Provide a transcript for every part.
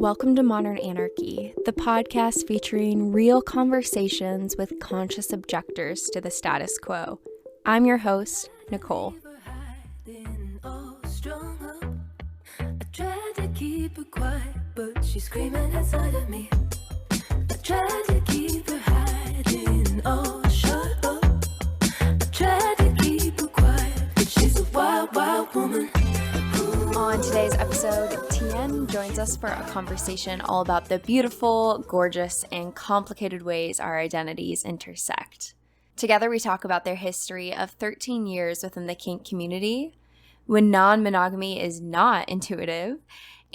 Welcome to Modern Anarchy, the podcast featuring real conversations with conscious objectors to the status quo. I'm your host, Nicole. I tried to keep her quiet, but she's screaming inside of me. I tried to keep her hiding, oh, shut up. I tried to keep her quiet, but she's a wild, wild woman. On today's episode, Tien joins us for a conversation all about the beautiful, gorgeous, and complicated ways our identities intersect. Together, we talk about their history of 13 years within the Kink community, when non-monogamy is not intuitive,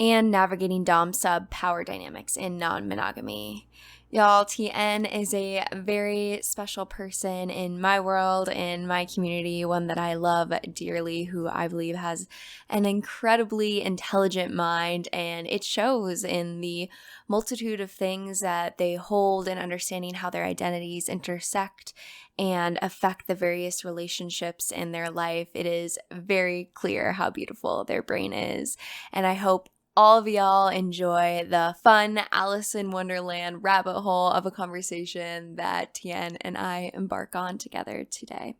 and navigating dom-sub power dynamics in non-monogamy. Y'all, Tien is a very special person in my world, in my community, one that I love dearly, who I believe has an incredibly intelligent mind, and it shows in the multitude of things that they hold in understanding how their identities intersect and affect the various relationships in their life. It is very clear how beautiful their brain is, and I hope all of y'all enjoy the fun Alice in Wonderland rabbit hole of a conversation that Tien and I embark on together today.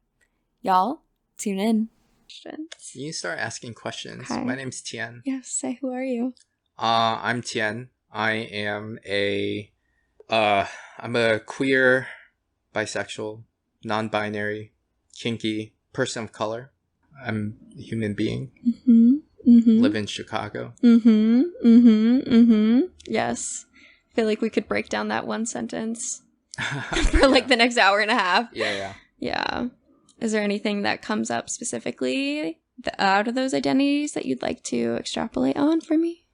Y'all, tune in. You start asking questions. Hi. My name's Tien. Yes, say who are you? I'm Tien. I am I'm a queer, bisexual, non-binary, kinky person of color. I'm a human being. Live in Chicago. Yes. I feel like we could break down that one sentence for like the next hour and a half. Yeah. Is there anything that comes up specifically out of those identities that you'd like to extrapolate on for me?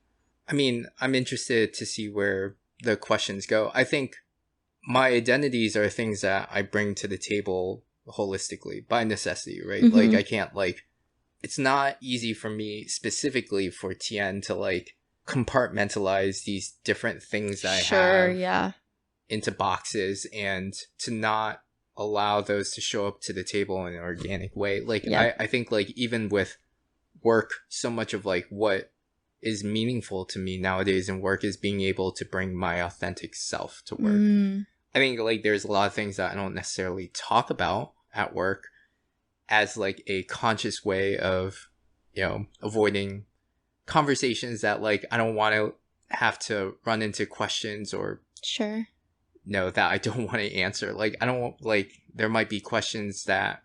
I mean, I'm interested to see where the questions go. I think my identities are things that I bring to the table holistically by necessity, right? Like I can't it's not easy for me specifically for Tien to compartmentalize these different things that I have into boxes and to not allow those to show up to the table in an organic way. I think even with work, so much of what is meaningful to me nowadays in work is being able to bring my authentic self to work. I think there's a lot of things that I don't necessarily talk about at work as a conscious way of, avoiding conversations that I don't want to have to run into questions or that I don't want to answer. I don't there might be questions that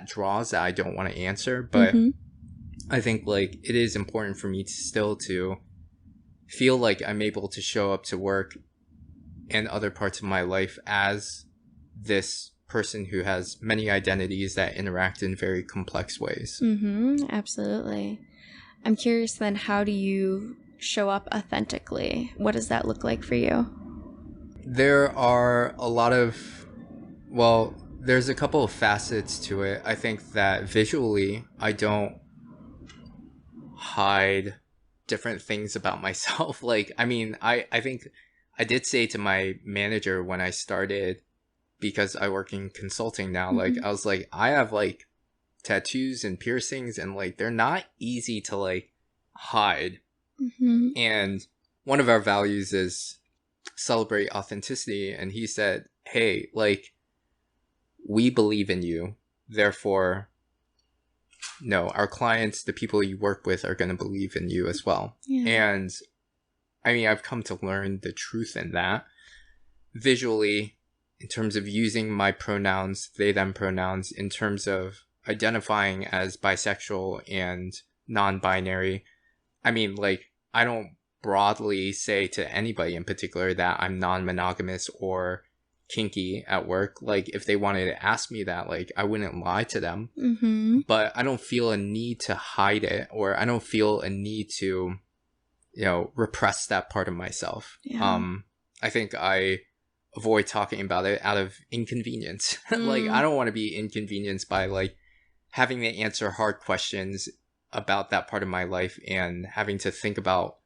draws that I don't want to answer, but I think it is important for me to still to feel like I'm able to show up to work and other parts of my life as this person who has many identities that interact in very complex ways. Absolutely. I'm curious then, how do you show up authentically? What does that look like for you? There are a lot of, there's a couple of facets to it. I think that visually, I don't hide different things about myself. I think I did say to my manager when I started, because I work in consulting now, I was I have tattoos and piercings and they're not easy to hide. And one of our values is celebrate authenticity. And he said, hey, we believe in you. Therefore, no, our clients, the people you work with are going to believe in you as well. And I've come to learn the truth in that visually, in terms of using my pronouns, they, them pronouns, in terms of identifying as bisexual and non-binary. I don't broadly say to anybody in particular that I'm non-monogamous or kinky at work. If they wanted to ask me that, I wouldn't lie to them. But I don't feel a need to hide it, or I don't feel a need to, repress that part of myself. I think I avoid talking about it out of inconvenience. I don't want to be inconvenienced by having to answer hard questions about that part of my life and having to think about,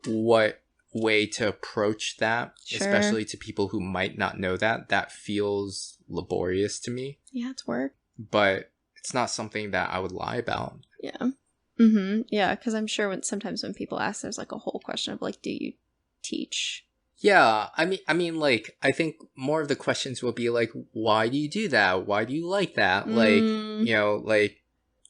what way to approach that, especially to people who might not know that feels laborious to me. Yeah, it's work. But it's not something that I would lie about. Yeah, because I'm sure sometimes when people ask, there's a whole question of do you teach. Yeah, I mean, like, I think more of the questions will be like, why do you do that? Why do you like that? Like, you know, like,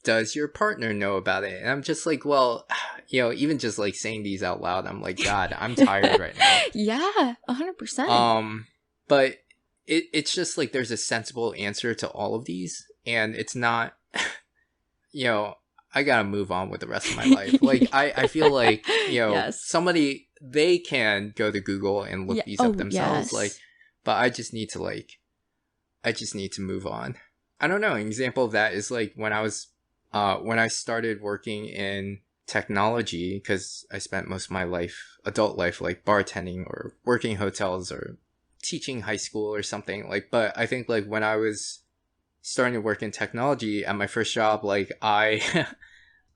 does your partner know about it? And I'm just like, well, you know, even just like saying these out loud, I'm like, God, I'm tired right now. Yeah, 100%. But it's just like there's a sensible answer to all of these, and it's not, you know, I gotta move on with the rest of my life. Like, I feel like, you know, Yes. somebody, they can go to Google and look these up themselves. Yes. Like, but I just need to move on. I don't know. An example of that is like when I started working in technology, because I spent most of my life, adult life, like bartending or working hotels or teaching high school or something. Like, but I think like when I was starting to work in technology at my first job, like I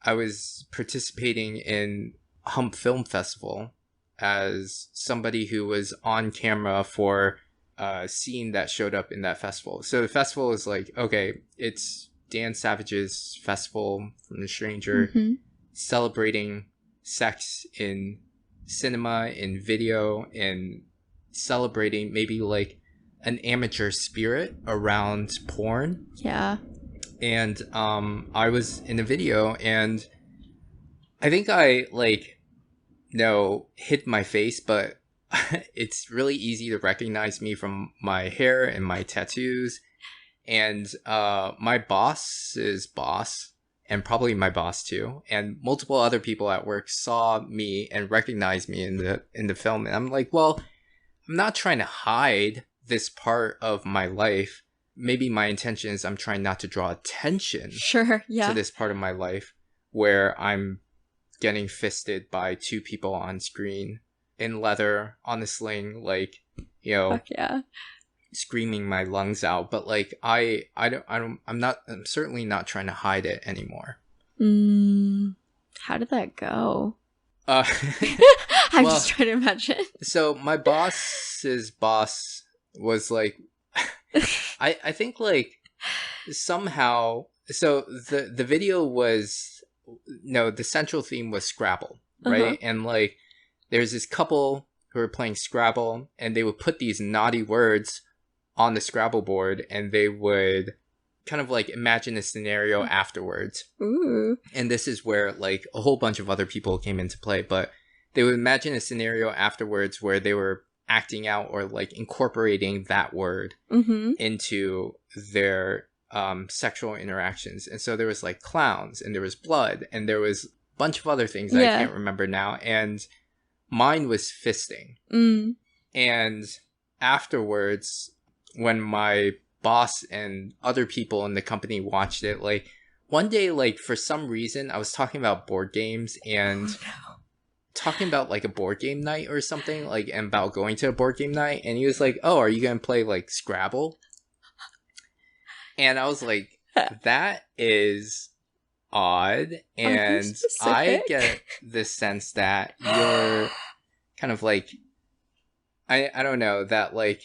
was participating in Hump Film Festival as somebody who was on camera for a scene that showed up in that festival. So the festival is like, okay, it's Dan Savage's festival from The Stranger, celebrating sex in cinema, in video, and celebrating maybe like an amateur spirit around porn. Yeah. And I was in a video, and I think I like hit my face, but it's really easy to recognize me from my hair and my tattoos. And my boss's boss, and probably my boss too, and multiple other people at work saw me and recognized me in the film. And I'm like, well, I'm not trying to hide this part of my life. Maybe my intention is I'm trying not to draw attention to this part of my life where I'm getting fisted by two people on screen in leather on a sling, like, you know, screaming my lungs out. But like I'm certainly not trying to hide it anymore. How did that go? I'm just trying to imagine. So my boss's boss was like, I think like somehow, so the video was, the central theme was Scrabble, right? And like there's this couple who were playing Scrabble, and they would put these naughty words on the Scrabble board, and they would kind of like imagine a scenario afterwards. Ooh. And this is where like a whole bunch of other people came into play, but they would imagine a scenario afterwards where they were acting out or like incorporating that word into their sexual interactions. And so there was like clowns, and there was blood, and there was a bunch of other things that I can't remember now. And mine was fisting. And afterwards, when my boss and other people in the company watched it, like one day, like for some reason, I was talking about board games and talking about like a board game night or something, like, and about going to a board game night, and he was like, oh, are you gonna play like Scrabble? And I was like, that is odd. And I get the sense that you're kind of like, I don't know, that like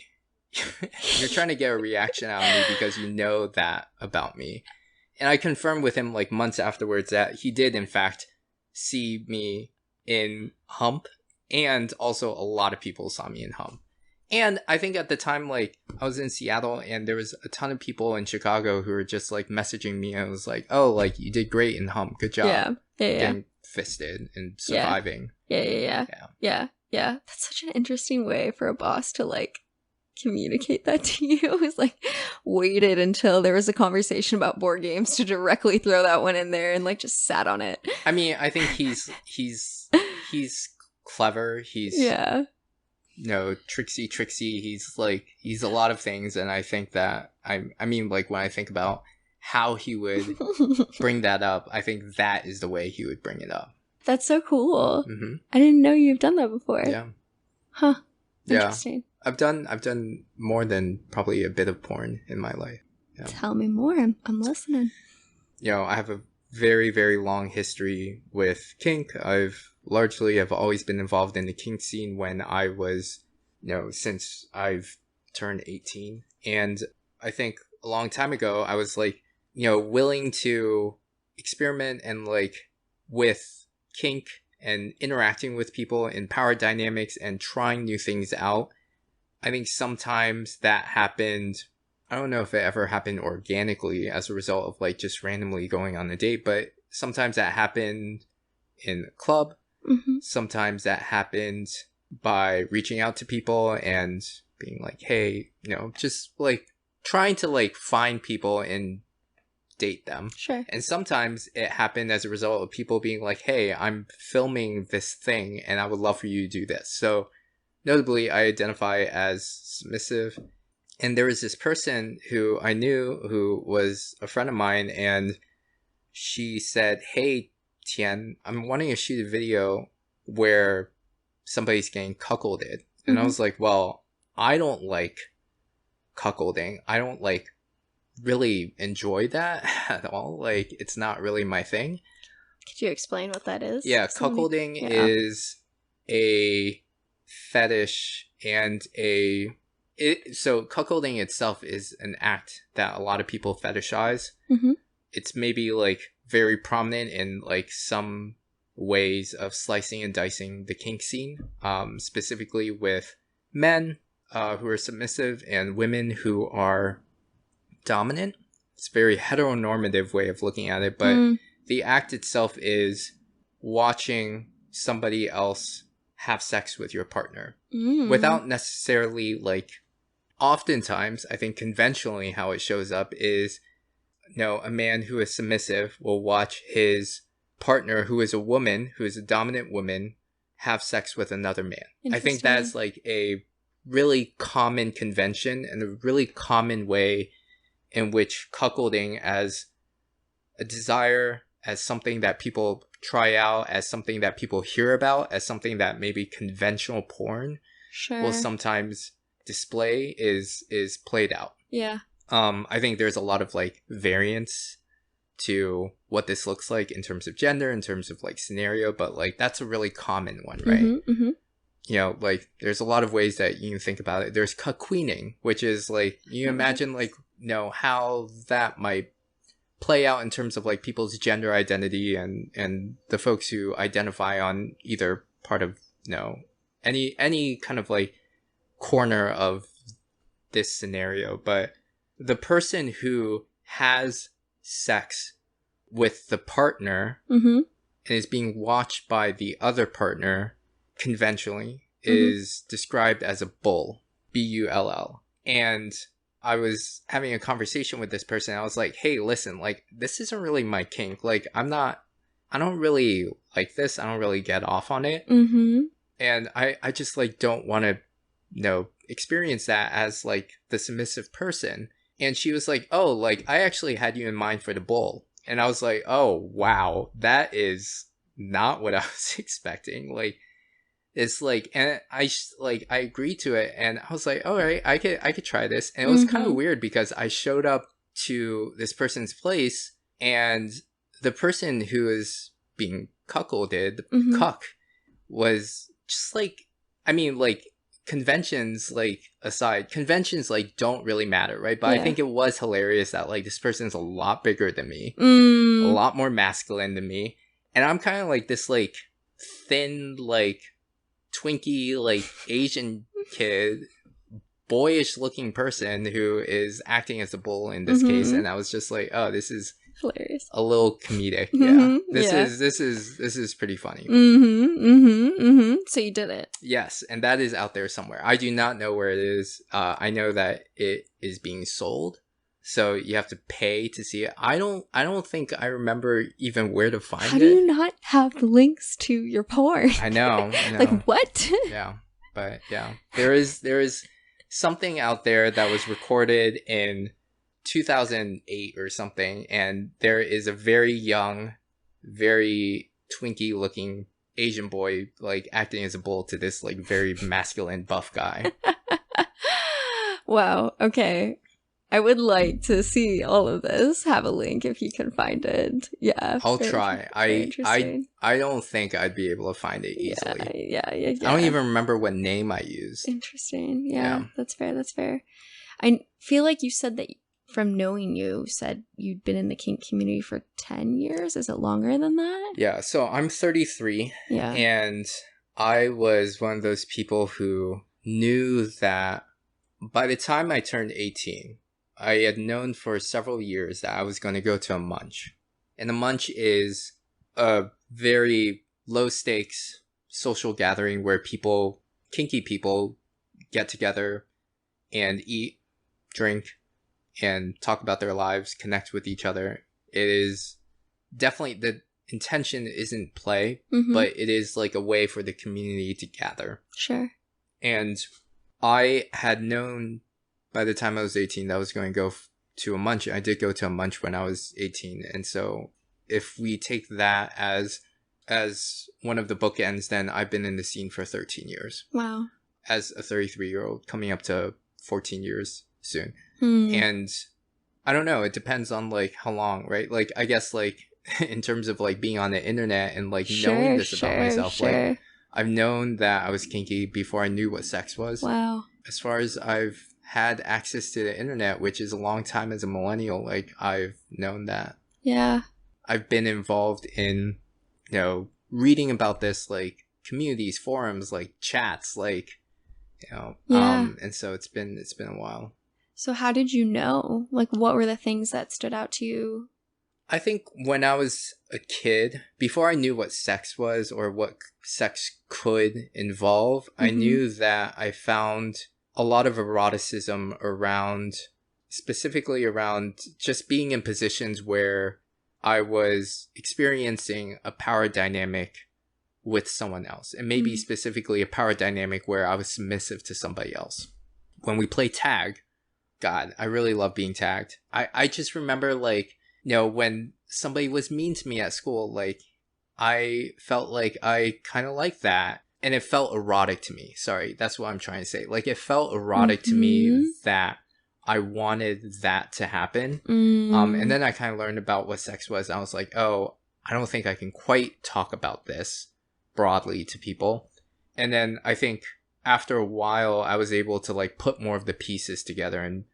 you're trying to get a reaction out of me because you know that about me. And I confirmed with him like months afterwards that he did in fact see me in Hump, and also a lot of people saw me in Hump. And I think at the time, like, I was in Seattle, and there was a ton of people in Chicago who were just like messaging me, and it was like, oh, like, you did great in Hump, good job. Getting fisted and surviving. Yeah. That's such an interesting way for a boss to like communicate that to you. Is like waited until there was a conversation about board games to directly throw that one in there, and like just sat on it. I mean, I think he's clever. He's tricksy. He's a lot of things, and I think that I mean, like, when I think about how he would bring that up, I think that is the way he would bring it up. That's so cool. I didn't know you've done that before. Yeah. Huh. Interesting. I've done more than probably a bit of porn in my life. Yeah. Tell me more. I'm listening. I have a very, very long history with kink. I've always been involved in the kink scene when I was, since I've turned 18. And I think a long time ago, I was like, willing to experiment and like with kink and interacting with people in power dynamics and trying new things out. I think sometimes that happened, I don't know if it ever happened organically as a result of like just randomly going on a date, but sometimes that happened in a club. Sometimes that happened by reaching out to people and being like, hey, you know, just like trying to like find people and date them. Sure. And sometimes it happened as a result of people being like, hey, I'm filming this thing and I would love for you to do this. So notably, I identify as submissive. And there was this person who I knew who was a friend of mine, and she said, hey, Tien, I'm wanting to shoot a video where somebody's getting cuckolded. And I was like, well, I don't like cuckolding. I don't like really enjoy that at all. Like, it's not really my thing. Could you explain what that is? Yeah, cuckolding is a fetish and so cuckolding itself is an act that a lot of people fetishize. It's maybe like very prominent in like some ways of slicing and dicing the kink scene, specifically with men who are submissive and women who are dominant. It's a very heteronormative way of looking at it, but the act itself is watching somebody else have sex with your partner without necessarily like, oftentimes I think conventionally how it shows up is, you know, a man who is submissive will watch his partner who is a woman, who is a dominant woman, have sex with another man. I think that's like a really common convention and a really common way in which cuckolding as a desire, as something that people try out, as something that people hear about, as something that maybe conventional porn will sometimes display is played out. Yeah. I think there's a lot of like variance to what this looks like in terms of gender, in terms of like scenario, but like that's a really common one, right? You know, like there's a lot of ways that you can think about it. There's cuckweening, which is like, you imagine like, you know, how that might play out in terms of like people's gender identity and the folks who identify on either part of, you know, any kind of like corner of this scenario. But the person who has sex with the partner and is being watched by the other partner conventionally is described as a bull, B-U-L-L. And I was having a conversation with this person. I was like, hey, listen, like, this isn't really my kink. Like, I don't really like this. I don't really get off on it. And I just like don't want to, you know, experience that as like the submissive person. And she was like, oh, like, I actually had you in mind for the bull. And I was like, oh, wow, that is not what I was expecting. Like, it's like, and I agreed to it, and I was like, all right, I could try this. And it was kind of weird because I showed up to this person's place, and the person who is being cuckolded, cuck, was just like, I mean, like, conventions like aside, conventions like don't really matter, right? But I think it was hilarious that like this person's a lot bigger than me, a lot more masculine than me, and I'm kind of like this like thin like Twinkie like Asian kid, boyish looking person who is acting as a bull in this case. And I was just like, oh, this is hilarious, a little comedic. This is pretty funny. So you did it. Yes, and that is out there somewhere. I do not know where it is. I know that it is being sold, so you have to pay to see it. I don't think I remember even where to find it. How do you not have the links to your porn? I know. Like, what? Yeah, but yeah, there is something out there that was recorded in 2008 or something, and there is a very young, very Twinkie looking Asian boy like acting as a bull to this like very masculine buff guy. Wow. Okay. I would like to see all of this. Have a link if you can find it. Yeah. I'll try. I don't think I'd be able to find it easily. Yeah. I don't even remember what name I used. Interesting. Yeah. That's fair. I feel like you said that from knowing you, said you'd been in the kink community for 10 years. Is it longer than that? Yeah, so I'm 33, Yeah. and I was one of those people who knew that by the time I turned 18, I had known for several years that I was going to go to a munch. And a munch is a very low stakes social gathering where people, kinky people, get together and eat, drink, and talk about their lives, connect with each other. It is definitely, the intention isn't play, but it is like a way for the community to gather. Sure. And I had known by the time I was 18 that I was going to go to a munch. I did go to a munch when I was 18. And so if we take that as one of the bookends, then I've been in the scene for 13 years. Wow. As a 33-year-old, coming up to 14 years soon. Hmm. And I don't know, it depends on like how long, right? Like I guess like in terms of like being on the internet and like knowing this about myself, like I've known that I was kinky before I knew what sex was. Wow. As far as I've had access to the internet, which is a long time as a millennial, like I've known that. Yeah. I've been involved in, you know, reading about this, like communities, forums, like chats, like, you know, and so it's been a while. So how did you know? Like, what were the things that stood out to you? I think when I was a kid, before I knew what sex was or what sex could involve, I knew that I found a lot of eroticism around, specifically around just being in positions where I was experiencing a power dynamic with someone else, and maybe specifically a power dynamic where I was submissive to somebody else. When we play tag, God, I really love being tagged. I just remember, like, you know, when somebody was mean to me at school, like, I felt like I kind of liked that. And it felt erotic to me. Sorry, that's what I'm trying to say. Like, it felt erotic to me that I wanted that to happen. And then I kind of learned about what sex was. I was like, oh, I don't think I can quite talk about this broadly to people. And then I think after a while, I was able to like put more of the pieces together and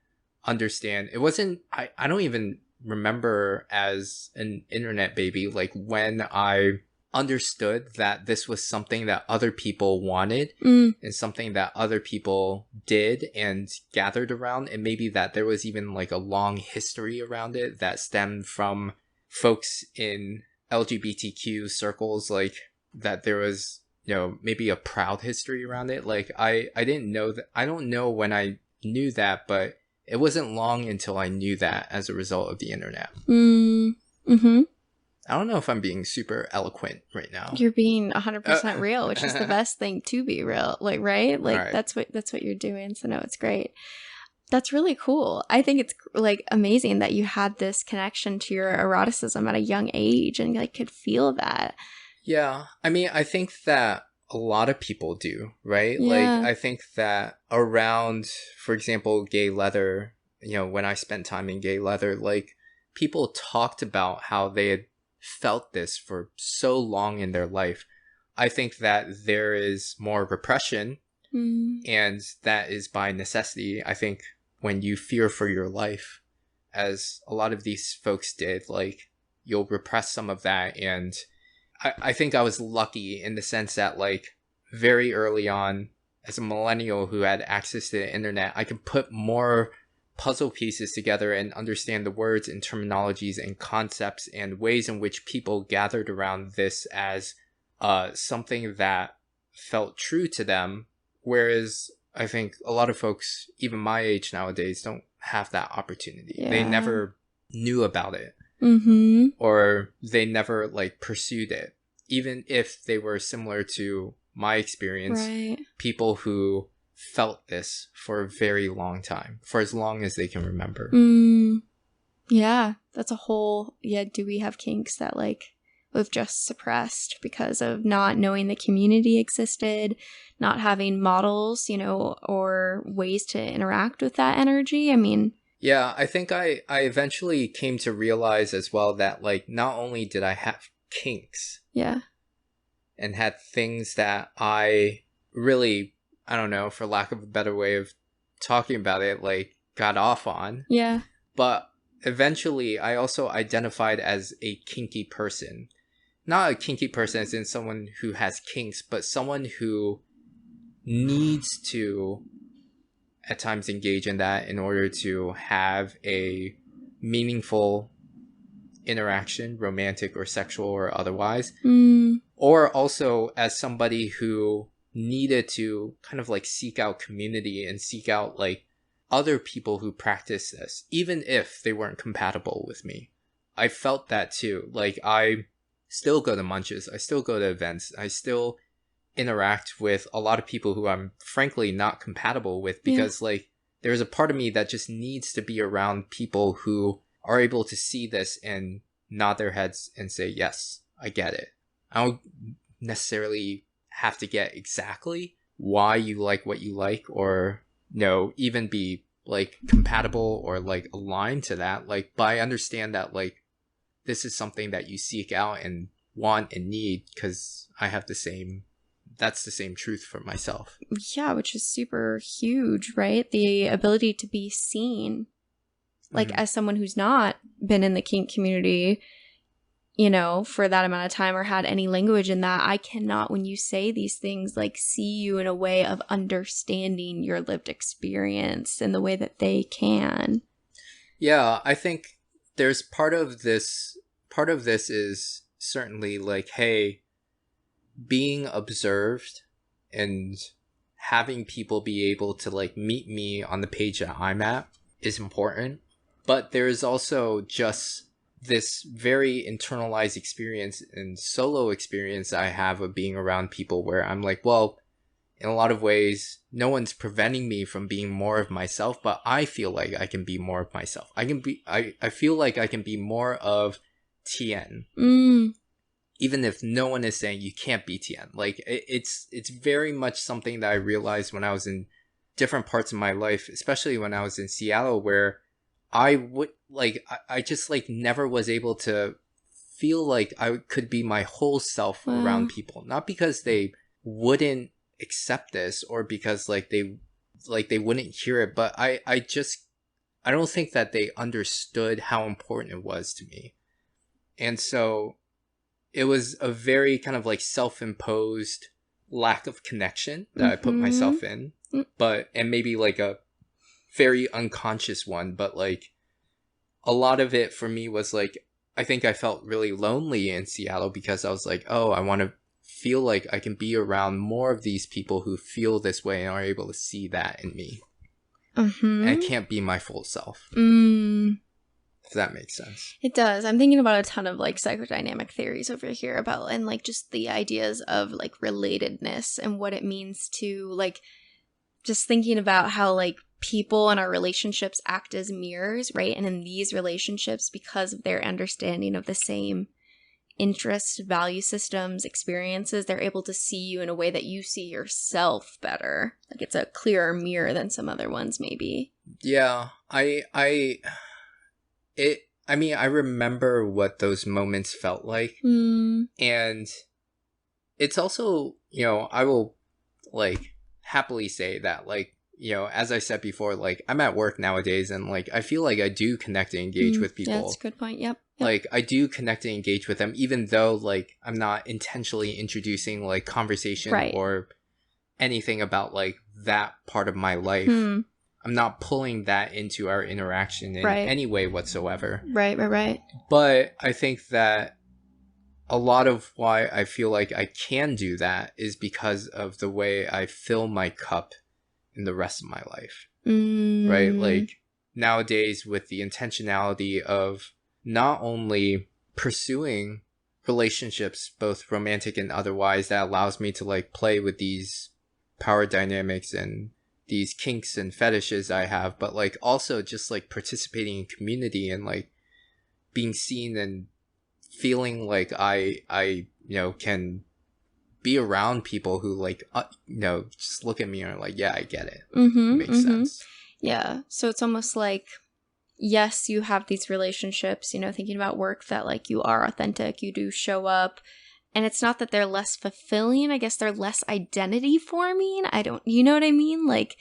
understand. It wasn't, I don't even remember as an internet baby, like when I understood that this was something that other people wanted and something that other people did and gathered around, and maybe that there was even like a long history around it that stemmed from folks in LGBTQ circles, like that there was, you know, maybe a proud history around it. Like I didn't know that. I don't know when I knew that, but it wasn't long until I knew that as a result of the internet. I don't know if I'm being super eloquent right now. You're being 100% real, which is the best thing to be real. Like, right? Like, Right. that's what you're doing. So no, it's great. That's really cool. I think it's like amazing that you had this connection to your eroticism at a young age and like could feel that. Yeah. I mean, I think that a lot of people do, right? Yeah. Like, I think that around, for example, gay leather, you know, when I spent time in gay leather, like people talked about how they had felt this for so long in their life. I think that there is more repression, and that is by necessity. I think when you fear for your life, as a lot of these folks did, like you'll repress some of that. And I think I was lucky in the sense that like very early on, as a millennial who had access to the internet, I could put more puzzle pieces together and understand the words and terminologies and concepts and ways in which people gathered around this as something that felt true to them. Whereas I think a lot of folks, even my age nowadays, don't have that opportunity. Yeah. They never knew about it. Or they never like pursued it. Even if they were similar to my experience, Right. people who felt this for a very long time, for as long as they can remember. Yeah, that's a whole, do we have kinks that like we've just suppressed because of not knowing the community existed, not having models, you know, or ways to interact with that energy? I mean, yeah, I think I eventually came to realize as well that like not only did I have kinks yeah. and had things that I really, I don't know, for lack of a better way of talking about it, like got off on. Yeah. But eventually, I also identified as a kinky person. Not a kinky person as in someone who has kinks, but someone who needs to at times engage in that in order to have a meaningful interaction, romantic or sexual or otherwise. Or also as somebody who needed to kind of like seek out community and seek out like other people who practice this, even if they weren't compatible with me. I felt that too. Like, I still go to munches, I still go to events, I still interact with a lot of people who I'm frankly not compatible with, because like there's a part of me that just needs to be around people who are able to see this and nod their heads and say, yes, I get it. I don't necessarily have to get exactly why you like what you like, or even be like compatible or like aligned to that, like, but I understand that like this is something that you seek out and want and need, because I have that's the same truth for myself. Yeah, which is super huge, right? The ability to be seen. Like, as someone who's not been in the kink community, for that amount of time or had any language in that, I cannot, when you say these things, like, see you in a way of understanding your lived experience in the way that they can. Yeah, I think there's part of this is certainly like, hey, being observed and having people be able to like meet me on the page that I'm at is important. But there's also just this very internalized experience and solo experience I have of being around people where I'm like, well, in a lot of ways, no one's preventing me from being more of myself, but I feel like I can be more of myself. I feel like I can be more of Tien. Even if no one is saying you can't be Tien. Like, it's very much something that I realized when I was in different parts of my life, especially when I was in Seattle, where I would like, I just like never was able to feel like I could be my whole self around people. Not because they wouldn't accept this or because like they wouldn't hear it, but I don't think that they understood how important it was to me. And so it was a very kind of like self-imposed lack of connection that I put myself in, and maybe like a very unconscious one, but like a lot of it for me was like, I think I felt really lonely in Seattle because I was like, oh, I want to feel like I can be around more of these people who feel this way and are able to see that in me. And I can't be my full self. If that makes sense. It does. I'm thinking about a ton of like psychodynamic theories over here about, and like just the ideas of like relatedness and what it means to like, just thinking about how like people in our relationships act as mirrors, right? And in these relationships, because of their understanding of the same interests, value systems, experiences, they're able to see you in a way that you see yourself better. Like, it's a clearer mirror than some other ones maybe. Yeah. I mean, I remember what those moments felt like. And it's also, I will like happily say that, like, as I said before, like, I'm at work nowadays and like I feel like I do connect and engage with people. Yeah, that's a good point. Yep. Like, I do connect and engage with them, even though like I'm not intentionally introducing like conversation or anything about like that part of my life. I'm not pulling that into our interaction in any way whatsoever. Right. But I think that a lot of why I feel like I can do that is because of the way I fill my cup in the rest of my life. Right? Like, nowadays, with the intentionality of not only pursuing relationships, both romantic and otherwise, that allows me to like play with these power dynamics and these kinks and fetishes I have, but like also just like participating in community and like being seen and feeling like I can be around people who like just look at me and are like, yeah, I get it. It makes sense. Yeah. So it's almost like, yes, you have these relationships, thinking about work, that like you are authentic, you do show up. And it's not that they're less fulfilling. I guess they're less identity forming. You know what I mean? Like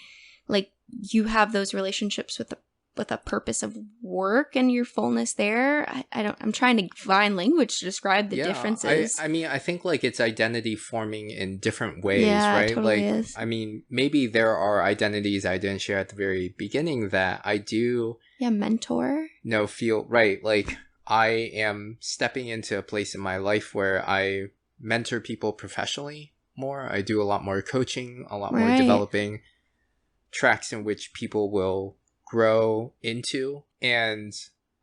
you have those relationships with with a purpose of work and your fullness there. I'm trying to find language to describe the differences. I mean, I think like it's identity forming in different ways, Yeah, right? it totally Like, is. I mean, maybe there are identities I didn't share at the very beginning that I do mentor. Feel right. Like I am stepping into a place in my life where I mentor people professionally more. I do a lot more coaching, a lot more developing tracks in which people will grow into. And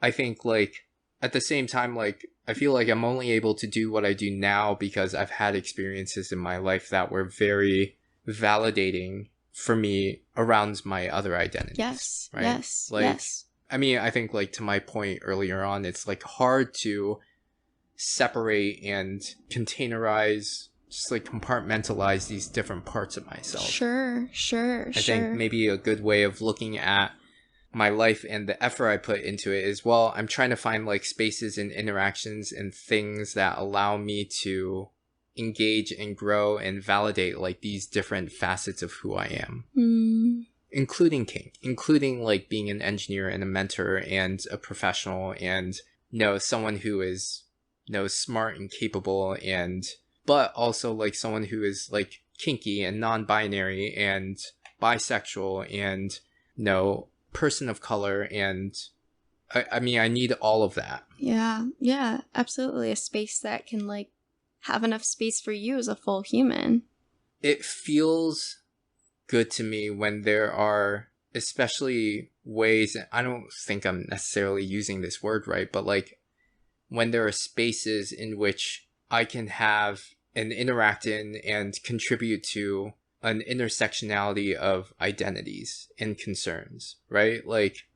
I think like at the same time, like I feel like I'm only able to do what I do now because I've had experiences in my life that were very validating for me around my other identities. Yes. Right? Yes. Like, yes. I mean, I think like to my point earlier on, it's like hard to separate and containerize, just like compartmentalize these different parts of myself. Sure. I think maybe a good way of looking at my life and the effort I put into it is, well, I'm trying to find like spaces and interactions and things that allow me to engage and grow and validate like these different facets of who I am. Including kink, including like being an engineer and a mentor and a professional and someone who is smart and capable, and but also like someone who is like kinky and non-binary and bisexual and person of color. And I mean, I need all of that. Yeah, absolutely. A space that can like have enough space for you as a full human. It feels good to me when there are especially ways, I don't think I'm necessarily using this word right, but like when there are spaces in which I can have and interact in and contribute to an intersectionality of identities and concerns, right? Like,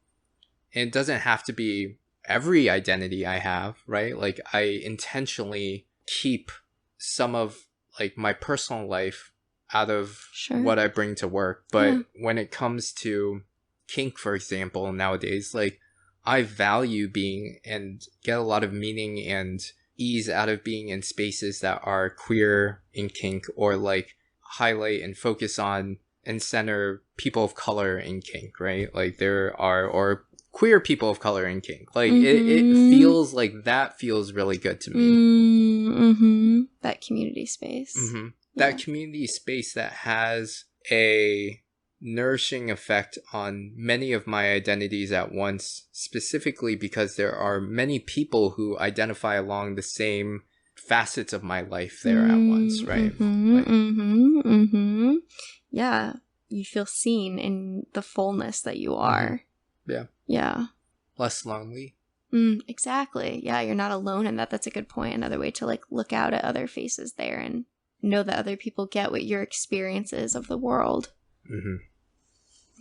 it doesn't have to be every identity I have, right? Like, I intentionally keep some of like my personal life out of what I bring to work. But when it comes to kink, for example, nowadays, like I value being and get a lot of meaning and ease out of being in spaces that are queer in kink, or like highlight and focus on and center people of color in kink, right? Like there are, or queer people of color in kink. Like it feels like that feels really good to me. That community space. That community space that has a nourishing effect on many of my identities at once, specifically because there are many people who identify along the same facets of my life there at once, right? Yeah, you feel seen in the fullness that you are. Yeah. Less lonely. Exactly. Yeah, you're not alone in that. That's a good point. Another way to like look out at other faces there and know that other people get what your experience is of the world.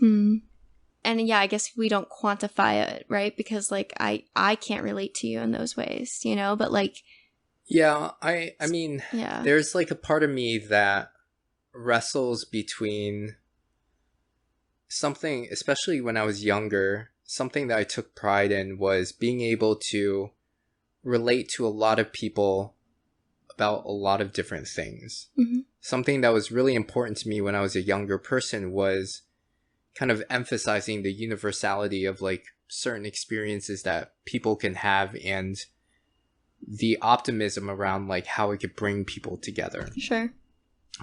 And yeah, I guess we don't quantify it, right? Because like I can't relate to you in those ways, but like I mean, there's like a part of me that wrestles between something, especially when I was younger, something that I took pride in was being able to relate to a lot of people about a lot of different things. Something that was really important to me when I was a younger person was kind of emphasizing the universality of like certain experiences that people can have and the optimism around like how it could bring people together.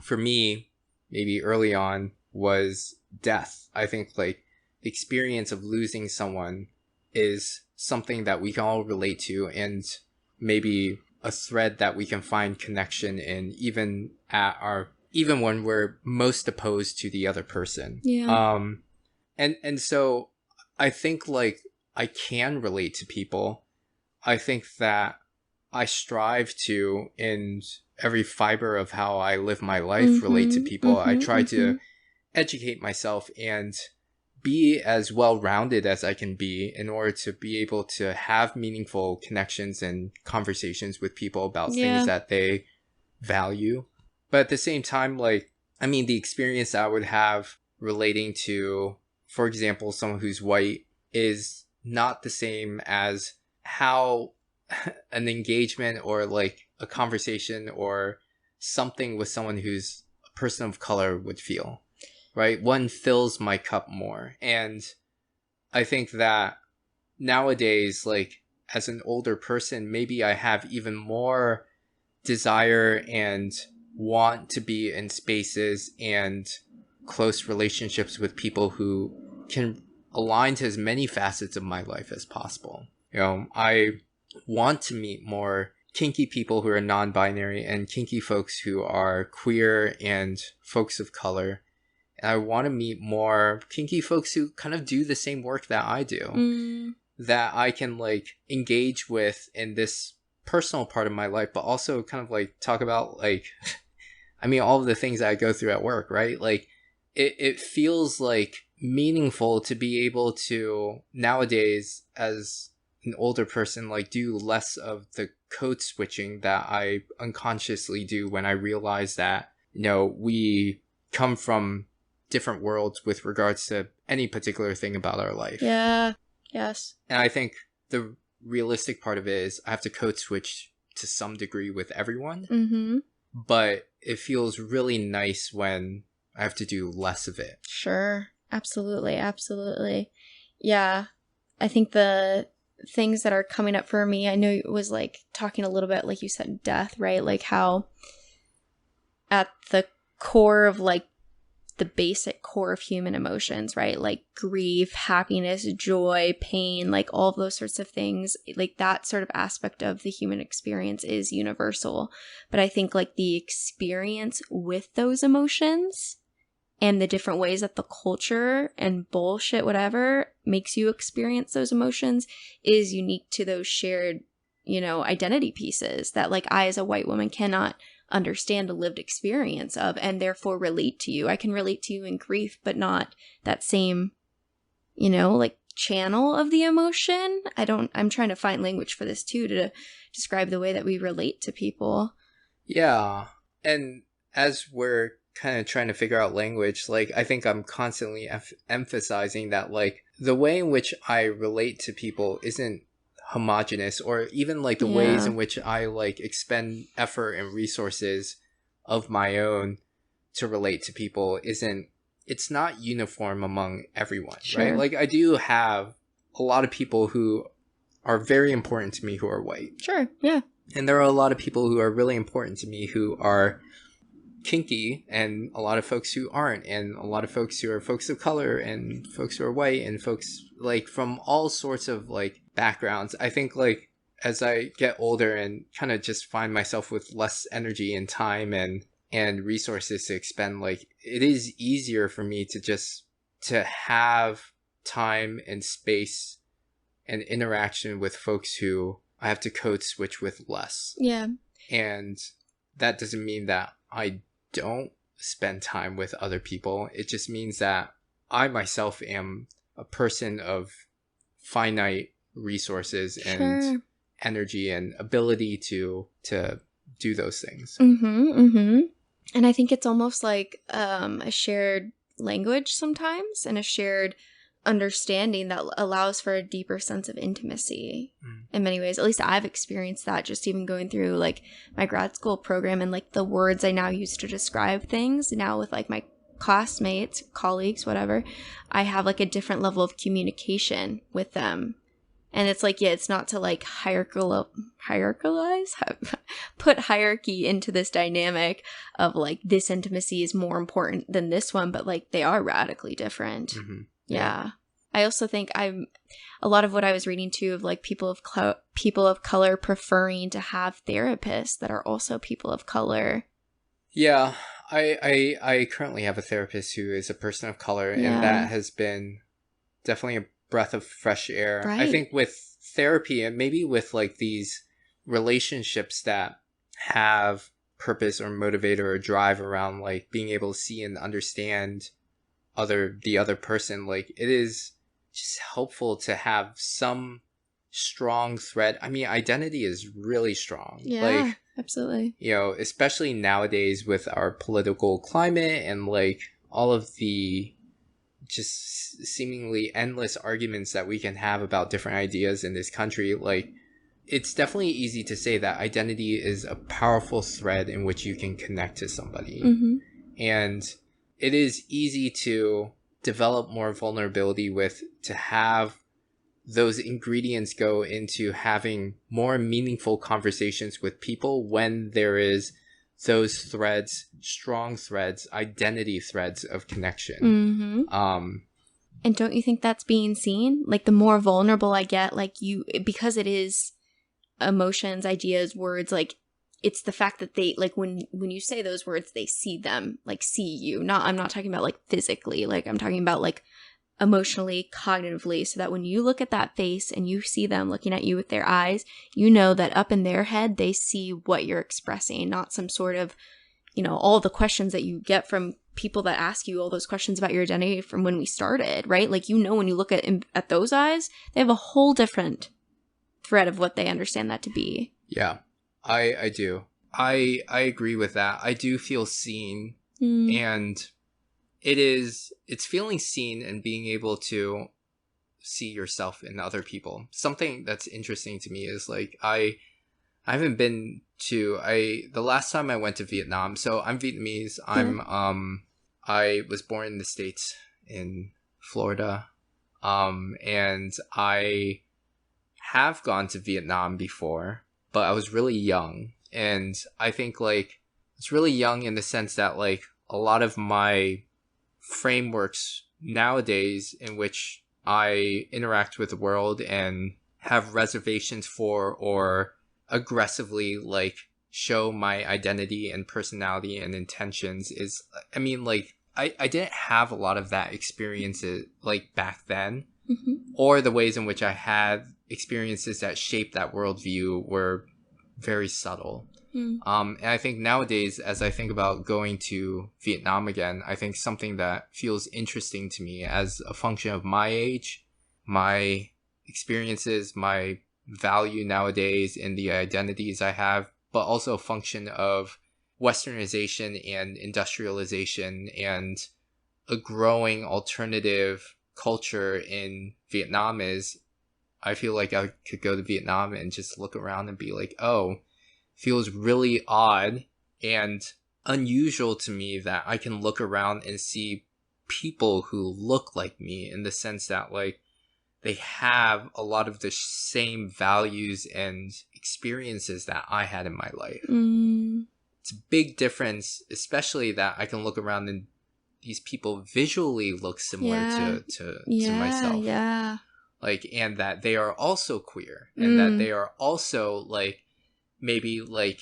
For me, maybe early on was death. I think like the experience of losing someone is something that we can all relate to, and maybe a thread that we can find connection in, even when we're most opposed to the other person. And so I think like I can relate to people. I think that I strive to, in every fiber of how I live my life, relate to people. I try to educate myself and be as well-rounded as I can be in order to be able to have meaningful connections and conversations with people about things that they value. But at the same time, like, I mean, the experience I would have relating to, for example, someone who's white is not the same as how an engagement or like a conversation or something with someone who's a person of color would feel. Right? One fills my cup more. And I think that nowadays, like, as an older person, maybe I have even more desire and want to be in spaces and close relationships with people who can align to as many facets of my life as possible. I want to meet more kinky people who are non-binary and kinky folks who are queer and folks of color. And I want to meet more kinky folks who kind of do the same work that I do, that I can like engage with in this personal part of my life, but also kind of like talk about like, I mean, all of the things that I go through at work, right? Like it feels like meaningful to be able to nowadays as an older person, like do less of the code switching that I unconsciously do when I realize that, we come from different worlds with regards to any particular thing about our life. Yeah. Yes. And I think the realistic part of it is I have to code switch to some degree with everyone, but it feels really nice when I have to do less of it. Sure. Absolutely. Absolutely. Yeah. I think the things that are coming up for me, I know it was like talking a little bit, like you said, death, right? Like how at the core of like the basic core of human emotions, right? Like grief, happiness, joy, pain, like all of those sorts of things, like that sort of aspect of the human experience is universal. But I think like the experience with those emotions and the different ways that the culture and bullshit, whatever, makes you experience those emotions is unique to those shared, identity pieces that like I as a white woman cannot understand the lived experience of and therefore relate to you. I can relate to you in grief, but not that same, like channel of the emotion. I'm trying to find language for this too, to describe the way that we relate to people. Yeah. And as we're kind of trying to figure out language, like I think I'm constantly emphasizing that like the way in which I relate to people isn't homogenous, or even like the ways in which I like expend effort and resources of my own to relate to people it's not uniform among everyone. Sure. Right? Like I do have a lot of people who are very important to me who are white. Sure. Yeah. And there are a lot of people who are really important to me who are kinky, and a lot of folks who aren't, and a lot of folks who are folks of color, and folks who are white, and folks like from all sorts of like backgrounds. I think like as I get older and kind of just find myself with less energy and time and resources to expend, like it is easier for me to have time and space and interaction with folks who I have to code switch with less. Yeah. And that doesn't mean that I don't spend time with other people. It just means that I myself am a person of finite resources and energy and ability to do those things. And I think it's almost like a shared language sometimes, and a shared understanding that allows for a deeper sense of intimacy in many ways. At least I've experienced that just even going through like my grad school program, and like the words I now use to describe things now with like my classmates, colleagues, whatever, I have like a different level of communication with them. And it's like, yeah, it's not to like hierarchalize, put hierarchy into this dynamic of like this intimacy is more important than this one, but like they are radically different. Yeah. I also think a lot of what I was reading too of like people of color preferring to have therapists that are also people of color. Yeah. I currently have a therapist who is a person of color, and that has been definitely a breath of fresh air. Right. I think with therapy and maybe with like these relationships that have purpose or motivator or drive around like being able to see and understand the other person, like it is just helpful to have some strong thread. I mean, identity is really strong. Yeah, like, absolutely. Especially nowadays with our political climate and like all of the just seemingly endless arguments that we can have about different ideas in this country, like it's definitely easy to say that identity is a powerful thread in which you can connect to somebody. And it is easy to develop more vulnerability with, to have those ingredients go into having more meaningful conversations with people when there is those threads, strong threads, identity threads of connection. And don't you think that's being seen? Like, the more vulnerable I get, like, because it is emotions, ideas, words, like, it's the fact that they, like, when you say those words, they see them, like, see you. I'm not talking about, like, physically. Like, I'm talking about, like, emotionally, cognitively, so that when you look at that face and you see them looking at you with their eyes, you know that up in their head, they see what you're expressing, not some sort of, all the questions that you get from people that ask you all those questions about your identity from when we started, right? Like, when you look at those eyes, they have a whole different thread of what they understand that to be. Yeah, I do. I agree with that. I do feel seen, and it's feeling seen and being able to see yourself in other people. Something that's interesting to me is, like, I haven't been to, the last time I went to Vietnam, so I'm Vietnamese. I was born in the States in Florida. And I have gone to Vietnam before, but I was really young. And I think, like, it's really young in the sense that, like, a lot of my frameworks nowadays in which I interact with the world and have reservations for, or aggressively, like, show my identity and personality and intentions is, I mean, like, I didn't have a lot of that experiences, like, back then, or the ways in which I had experiences that shaped that worldview were very subtle. And I think nowadays, as I think about going to Vietnam again, I think something that feels interesting to me as a function of my age, my experiences, my value nowadays in the identities I have, but also a function of Westernization and industrialization and a growing alternative culture in Vietnam is, I feel like I could go to Vietnam and just look around and be like, oh, feels really odd and unusual to me that I can look around and see people who look like me, in the sense that, like, they have a lot of the same values and experiences that I had in my life. It's a big difference, especially that I can look around and these people visually look similar to myself. Yeah. Like, and that they are also queer, and that they are also, like, maybe, like,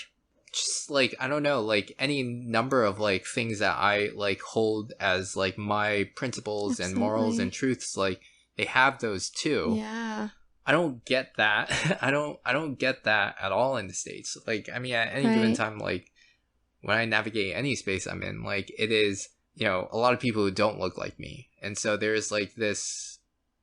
just, like, I don't know, like, any number of, like, things that I, like, hold as, like, my principles and morals and truths, like, they have those too. Yeah. I don't get that. I don't get that at all in the States. Like, I mean, at any given time, like, when I navigate any space I'm in, like, it is, a lot of people who don't look like me. And so there's, like, this,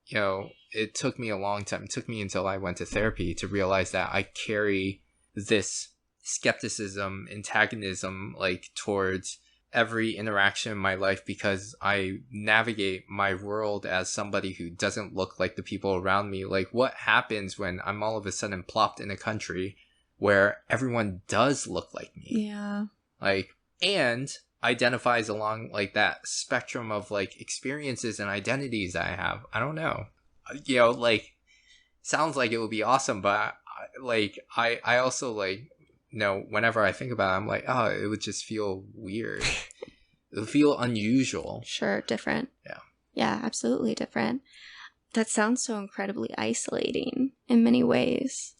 it took me a long time. It took me until I went to therapy to realize that I carry this skepticism, antagonism, like, towards every interaction in my life, because I navigate my world as somebody who doesn't look like the people around me. Like, what happens when I'm all of a sudden plopped in a country where everyone does look like me? Yeah. Like, and identifies along, like, that spectrum of, like, experiences and identities that I have. I don't know. Like, sounds like it would be awesome, but I also, like, whenever I think about it, I'm like, oh, it would just feel weird. It would feel unusual. Sure, different. Yeah. Yeah, absolutely different. That sounds so incredibly isolating in many ways.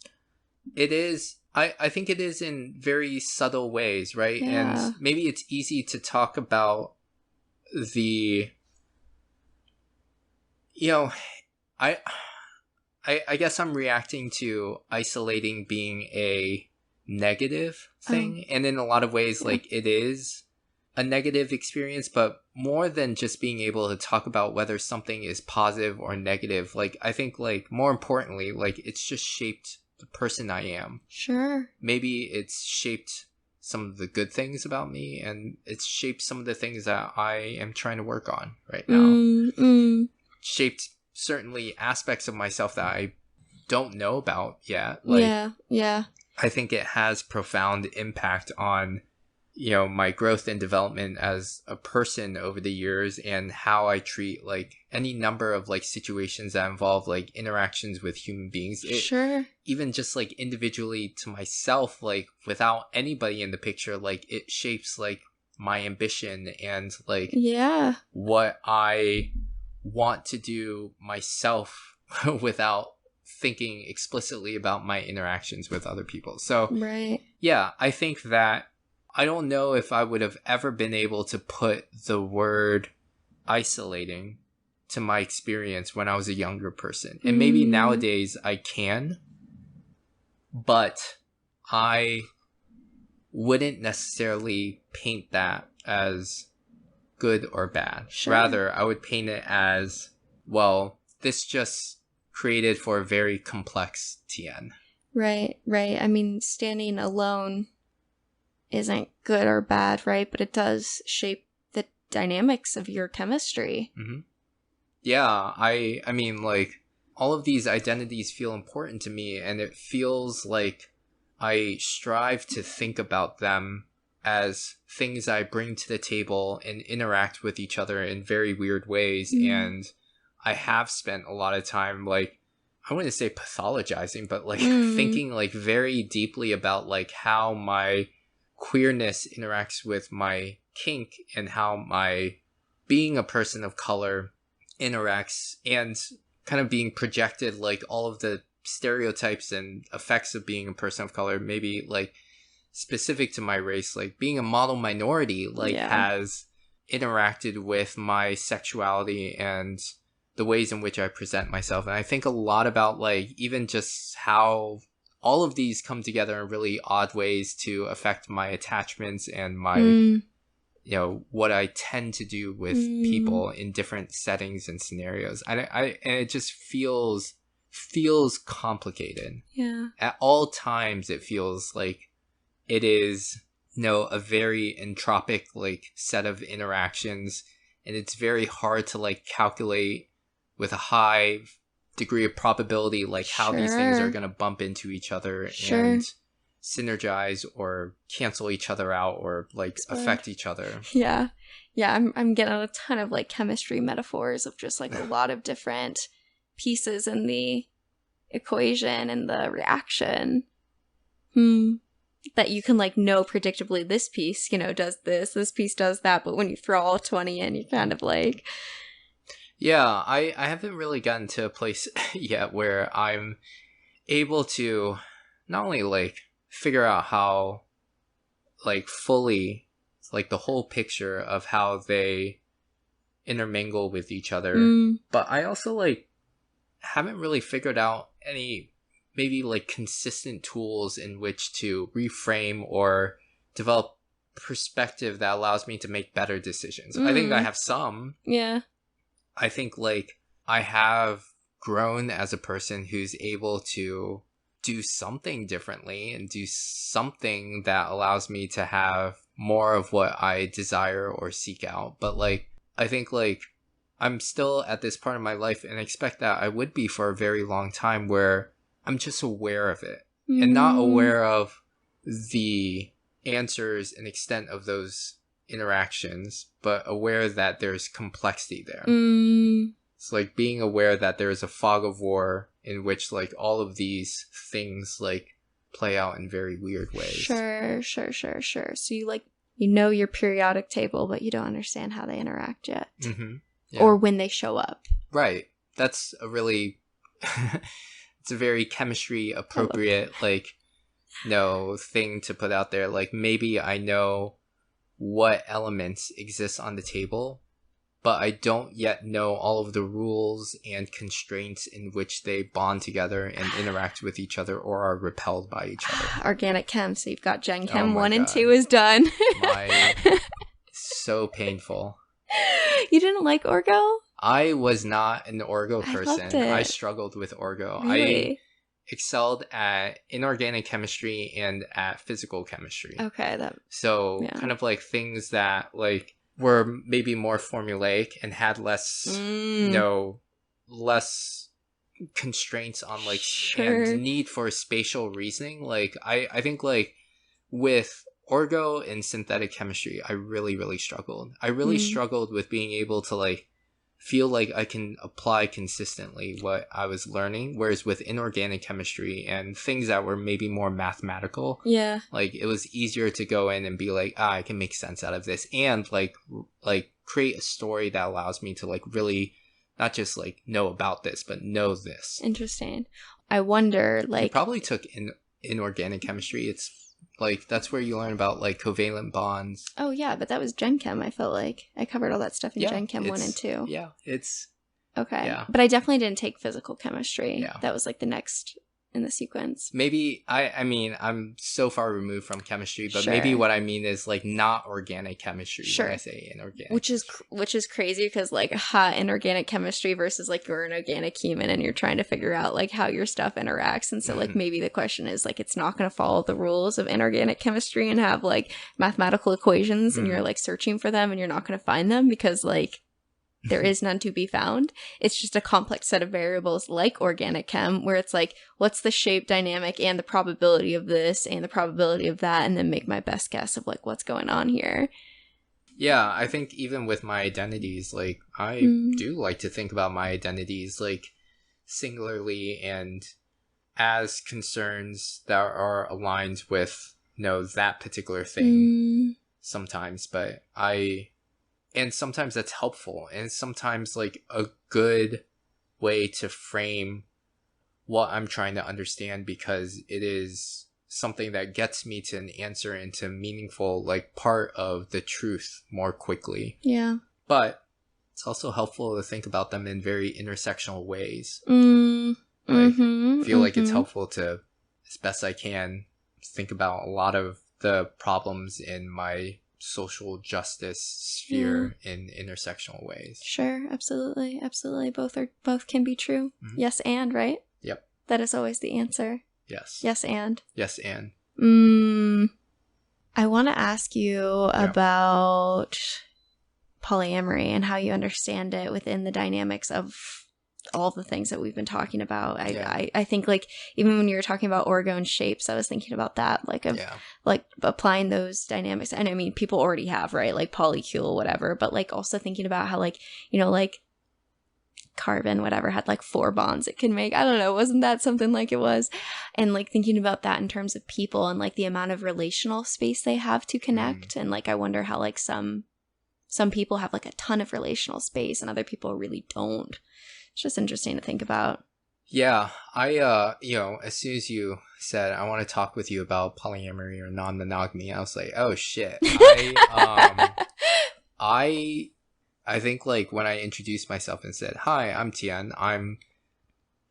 It is. I think it is in very subtle ways, right? Yeah. And maybe it's easy to talk about the, I guess I'm reacting to isolating being a negative thing. And in a lot of ways, like, it is a negative experience, but more than just being able to talk about whether something is positive or negative, like, I think, like, more importantly, like, it's just shaped the person I am. Sure. Maybe it's shaped some of the good things about me, and it's shaped some of the things that I am trying to work on right now. Shaped certainly aspects of myself that I don't know about yet. Like, yeah. I think it has profound impact on, my growth and development as a person over the years, and how I treat like any number of like situations that involve like interactions with human beings. Sure. Even just like individually to myself, like without anybody in the picture, like it shapes like my ambition and like what I want to do myself without thinking explicitly about my interactions with other people. So yeah, I think that I don't know if I would have ever been able to put the word isolating to my experience when I was a younger person. And maybe nowadays I can, but I wouldn't necessarily paint that as good or bad. Sure. Rather, I would paint it as, well, this just created for a very complex Tien. Right. I mean, standing alone isn't good or bad, right? But it does shape the dynamics of your chemistry. Mm-hmm. Yeah, I mean, like, all of these identities feel important to me, and it feels like I strive to think about them as things I bring to the table and interact with each other in very weird ways. And I have spent a lot of time, like, I wouldn't say pathologizing, but like thinking like very deeply about like how my queerness interacts with my kink and how my being a person of color interacts, and kind of being projected like all of the stereotypes and effects of being a person of color, maybe like specific to my race, like being a model minority, like has interacted with my sexuality and the ways in which I present myself. And I think a lot about like even just how all of these come together in really odd ways to affect my attachments and my what I tend to do with people in different settings and scenarios. And it just feels complicated. Yeah. At all times it feels like it is a very entropic like set of interactions, and it's very hard to like calculate with a high degree of probability like how these things are going to bump into each other and synergize or cancel each other out or like affect each other. Yeah. I'm getting a ton of like chemistry metaphors of just like a lot of different pieces in the equation and the reaction. That you can like know predictably this piece, does this piece does that, but when you throw all 20 in, you kind of like... Yeah, I haven't really gotten to a place yet where I'm able to not only like figure out how like fully like the whole picture of how they intermingle with each other, but I also like haven't really figured out any maybe like consistent tools in which to reframe or develop perspective that allows me to make better decisions. I think I have some. Yeah. I think like I have grown as a person who's able to do something differently and do something that allows me to have more of what I desire or seek out. But like, I think like I'm still at this part of my life, and I expect that I would be for a very long time, where I'm just aware of it and not aware of the answers and extent of those interactions, but aware that there's complexity there. It's like being aware that there's a fog of war in which like all of these things like play out in very weird ways. Sure. So you like, your periodic table, but you don't understand how they interact yet. Yeah. Or when they show up. Right. That's a really it's a very chemistry appropriate like thing to put out there. Like maybe I know what elements exist on the table, but I don't yet know all of the rules and constraints in which they bond together and interact with each other or are repelled by each other. Organic chem, so you've got Gen Chem 1 God. and 2 is done. So painful. You didn't like Orgo? I was not an Orgo person. I loved it. I struggled with Orgo. Really? I excelled at inorganic chemistry and at physical chemistry. Okay. Kind of like things that like were maybe more formulaic and had less less constraints on like and need for spatial reasoning. Like I think like with orgo and synthetic chemistry, I really, really struggled. I really struggled with being able to like feel like I can apply consistently what I was learning. Whereas with inorganic chemistry and things that were maybe more mathematical, like it was easier to go in and be like, I can make sense out of this, and like create a story that allows me to like really not just like know about this, but know this. Interesting. I wonder, like, you probably took inorganic chemistry. It's like that's where you learn about like covalent bonds. Oh yeah, but that was Gen Chem. I felt like I covered all that stuff in Gen Chem 1 and 2. Yeah, it's okay. Yeah. But I definitely didn't take physical chemistry. Yeah. That was like the next in the sequence. Maybe I mean I'm so far removed from chemistry, but Sure. maybe what I mean is like not organic chemistry. Sure. When I say inorganic, which is crazy because like inorganic chemistry versus like you're an organic human and you're trying to figure out like how your stuff interacts, and so like maybe the question is like it's not going to follow the rules of inorganic chemistry and have like mathematical equations and you're like searching for them and you're not going to find them because like there is none to be found. It's just a complex set of variables like organic chem where it's like, what's the shape dynamic and the probability of this and the probability of that, and then make my best guess of like what's going on here. Yeah, I think even with my identities, like I do like to think about my identities like singularly and as concerns that are aligned with, you know, that particular thing sometimes, and sometimes that's helpful, and sometimes like a good way to frame what I'm trying to understand, because it is something that gets me to an answer into meaningful like part of the truth more quickly. Yeah. But it's also helpful to think about them in very intersectional ways. Feel like it's helpful to, as best I can, think about a lot of the problems in my social justice sphere in intersectional ways. Sure, absolutely. Both can be true. Yes, and right? Yep. That is always the answer. Yes. Yes, and. Yes, and. I want to ask you about polyamory and how you understand it within the dynamics of all the things that we've been talking about. I think like even when you were talking about orgone shapes, I was thinking about that, like of like applying those dynamics. And I mean, people already have, right? Like polycule, whatever, but like also thinking about how like, you know, like carbon, whatever, had like 4 bonds it can make. I don't know. Wasn't that something like it was? And like thinking about that in terms of people and like the amount of relational space they have to connect. And like, I wonder how like some people have like a ton of relational space and other people really don't. It's just interesting to think about. Yeah, I you know, as soon as you said I want to talk with you about polyamory or non-monogamy, I was like, oh shit. I think like when I introduced myself and said, hi, I'm Tien, I'm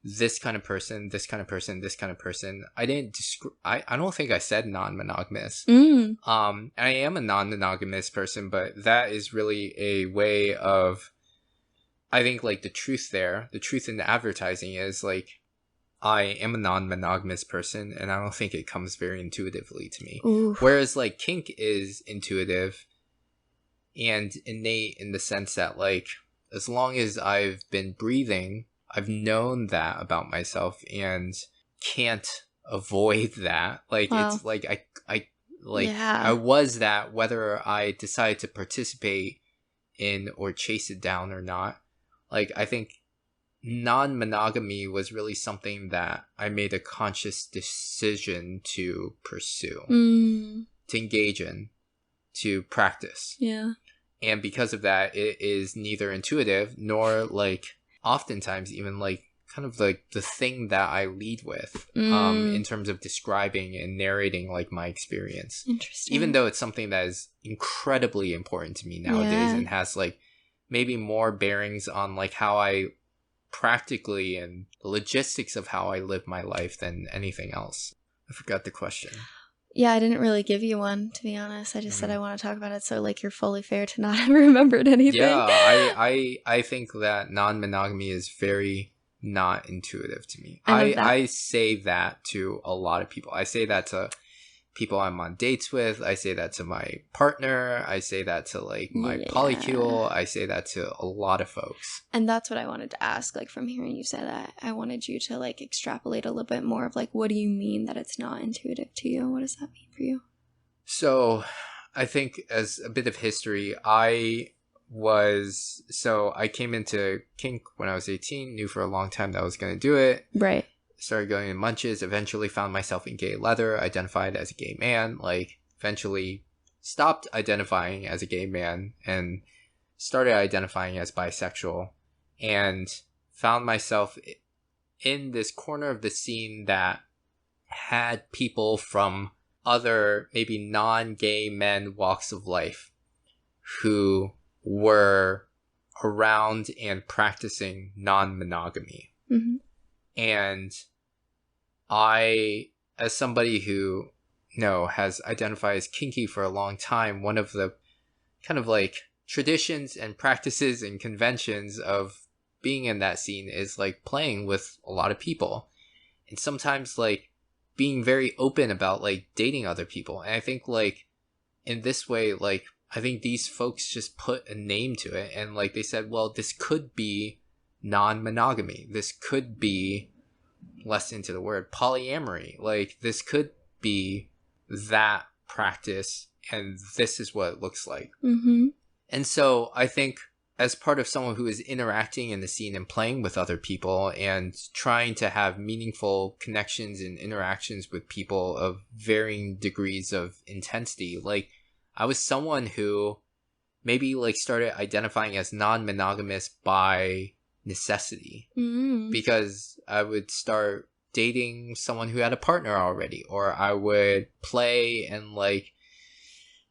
this kind of person, this kind of person, this kind of person, I didn't I don't think I said non-monogamous. And I am a non-monogamous person, but that is really a way of, I think like the truth in the advertising is like, I am a non-monogamous person, and I don't think it comes very intuitively to me. Ooh. Whereas like kink is intuitive and innate in the sense that like, as long as I've been breathing, I've known that about myself and can't avoid that. Like, it's like, I was that whether I decide to participate in or chase it down or not. Like, I think non-monogamy was really something that I made a conscious decision to pursue, to engage in, to practice. Yeah. And because of that, it is neither intuitive nor like oftentimes even like kind of like the thing that I lead with in terms of describing and narrating like my experience. Interesting. Even though it's something that is incredibly important to me nowadays and has like maybe more bearings on like how I practically and the logistics of how I live my life than anything else. I forgot the question. Yeah, I didn't really give you one, to be honest. I just said I want to talk about it, so like you're fully fair to not have remembered anything. Yeah, I think that non-monogamy is very not intuitive to me. I say that to a lot of people. I say that to people I'm on dates with. I say that to my partner. I say that to like my polycule. I say that to a lot of folks. And that's what I wanted to ask, like from hearing you say that. I wanted you to like extrapolate a little bit more of like, what do you mean that it's not intuitive to you? What does that mean for you? So I think as a bit of history, I came into kink when I was 18, knew for a long time that I was going to do it. Right. Started going in munches, eventually found myself in gay leather, identified as a gay man, like eventually stopped identifying as a gay man and started identifying as bisexual, and found myself in this corner of the scene that had people from other maybe non-gay men walks of life who were around and practicing non-monogamy. Mm-hmm. And I, as somebody who has identified as kinky for a long time, one of the kind of like traditions and practices and conventions of being in that scene is like playing with a lot of people, and sometimes like being very open about like dating other people. And I think like in this way, like I think these folks just put a name to it, and like they said, well, this could be non-monogamy, this could be, less into the word, polyamory, like this could be that practice, and this is what it looks like. Mm-hmm. And so I think as part of someone who is interacting in the scene and playing with other people and trying to have meaningful connections and interactions with people of varying degrees of intensity, like I was someone who maybe like started identifying as non-monogamous by necessity, because I would start dating someone who had a partner already, or I would play and like,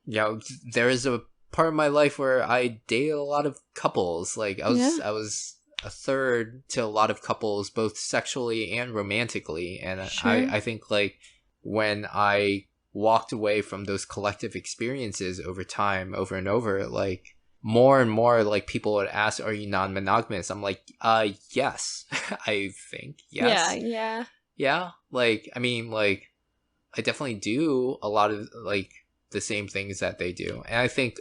there is a part of my life where I dated a lot of couples. Like I was a third to a lot of couples, both sexually and romantically. And Sure. I think like when I walked away from those collective experiences over time, over and over, like more and more like people would ask, are you non-monogamous? I'm like, yes. I think yes. Yeah. Like, I mean, like I definitely do a lot of like the same things that they do. And I think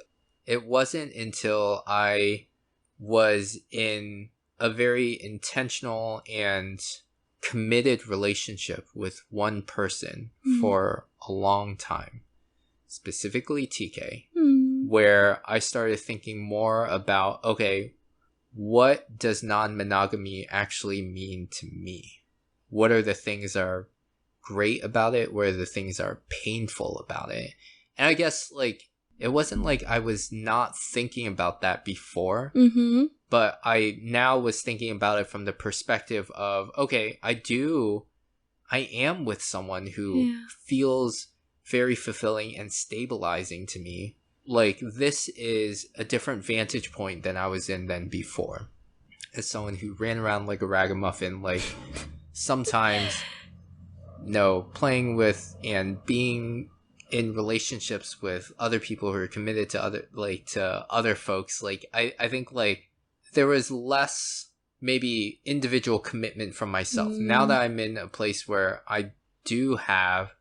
it wasn't until I was in a very intentional and committed relationship with one person for a long time, specifically TK, where I started thinking more about, okay, what does non-monogamy actually mean to me? What are the things that are great about it? What are the things that are painful about it? And I guess like it wasn't like I was not thinking about that before, but I now was thinking about it from the perspective of, okay, I am with someone who feels very fulfilling and stabilizing to me. Like this is a different vantage point than I was in than before. As someone who ran around like a ragamuffin, like sometimes, playing with and being in relationships with other people who are committed to other folks, like I think like there was less maybe individual commitment from myself. Now that I'm in a place where I do have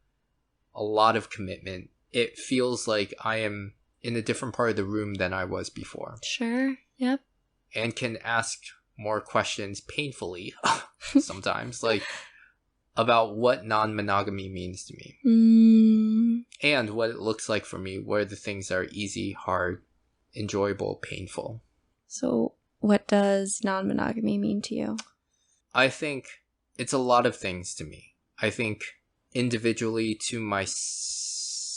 a lot of commitment, it feels like I am in a different part of the room than I was before. Sure. Yep. And can ask more questions painfully sometimes, like about what non-monogamy means to me. And what it looks like for me. What are the things that are easy, hard, enjoyable, painful? So what does non-monogamy mean to you? I think it's a lot of things to me. I think individually to myself,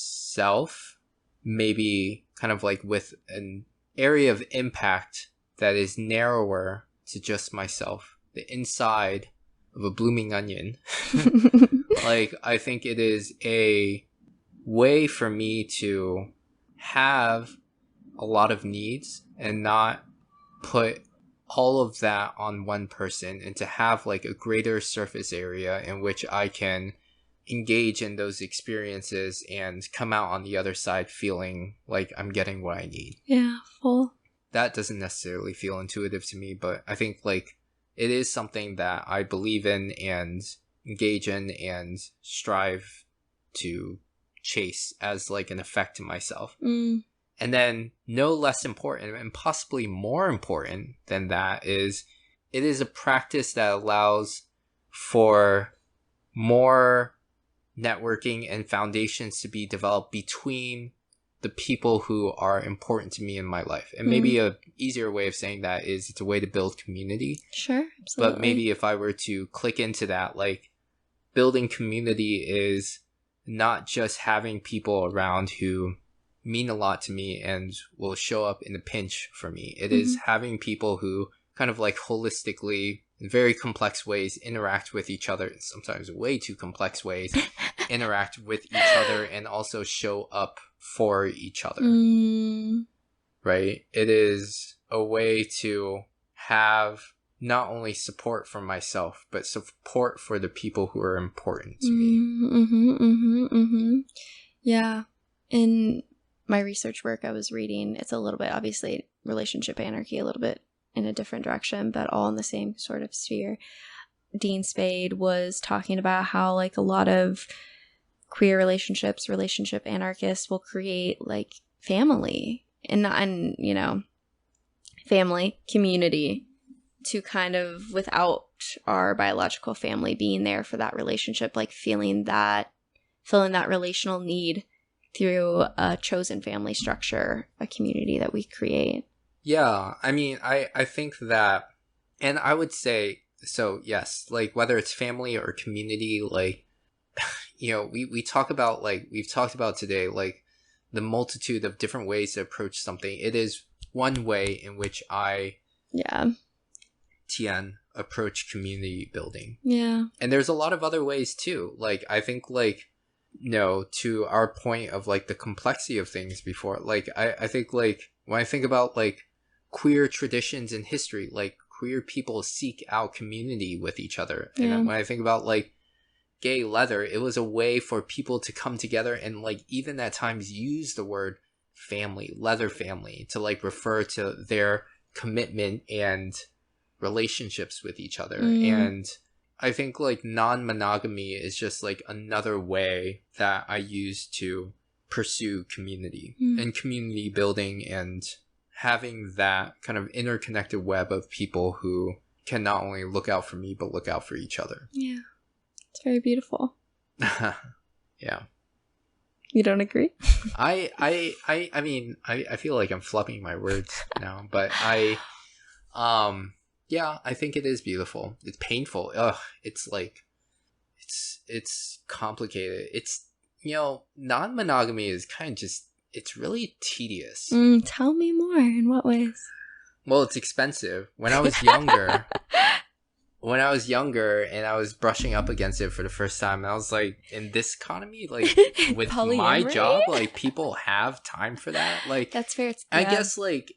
maybe kind of like with an area of impact that is narrower to just myself, the inside of a blooming onion. Like, I think it is a way for me to have a lot of needs and not put all of that on one person, and to have like a greater surface area in which I can engage in those experiences and come out on the other side feeling like I'm getting what I need. Yeah, full. That doesn't necessarily feel intuitive to me, but I think like it is something that I believe in and engage in and strive to chase as like an effect to myself. And then no less important and possibly more important than that is it is a practice that allows for more networking and foundations to be developed between the people who are important to me in my life. And maybe a easier way of saying that is it's a way to build community. Sure, absolutely. But maybe if I were to click into that, like building community is not just having people around who mean a lot to me and will show up in a pinch for me. It is having people who kind of like holistically, in very complex ways, interact with each other, sometimes way too complex ways, interact with each other and also show up for each other. Right? It is a way to have not only support for myself, but support for the people who are important to me. Yeah. In my research work I was reading, it's a little bit, obviously, relationship anarchy, a little bit in a different direction, but all in the same sort of sphere. Dean Spade was talking about how like a lot of queer relationships, relationship anarchists will create like family and you know, family, community to kind of, without our biological family being there for that relationship, like filling that relational need through a chosen family structure, a community that we create. Yeah, I mean, I think that, and I would say, so yes, like whether it's family or community, like, you know, we talk about, like, we've talked about today, like the multitude of different ways to approach something. It is one way in which Tien, approach community building. Yeah. And there's a lot of other ways too. Like, I think, like, to our point of like the complexity of things before, like, I think, like, when I think about like queer traditions in history, like queer people seek out community with each other. Yeah. And when I think about like gay leather, it was a way for people to come together and like even at times use the word family, leather family, to like refer to their commitment and relationships with each other. And I think like non-monogamy is just like another way that I use to pursue community and community building and having that kind of interconnected web of people who can not only look out for me but look out for each other. Yeah. It's very beautiful. Yeah. You don't agree? I mean, I feel like I'm flubbing my words now, but yeah, I think it is beautiful. It's painful. Ugh, it's like, it's complicated. It's, you know, non-monogamy is kind of just, it's really tedious. Tell me more. In what ways? Well, it's expensive. When I was younger, and I was brushing up against it for the first time, and I was like, in this economy, like with my job, like people have time for that. Like, that's fair. I guess like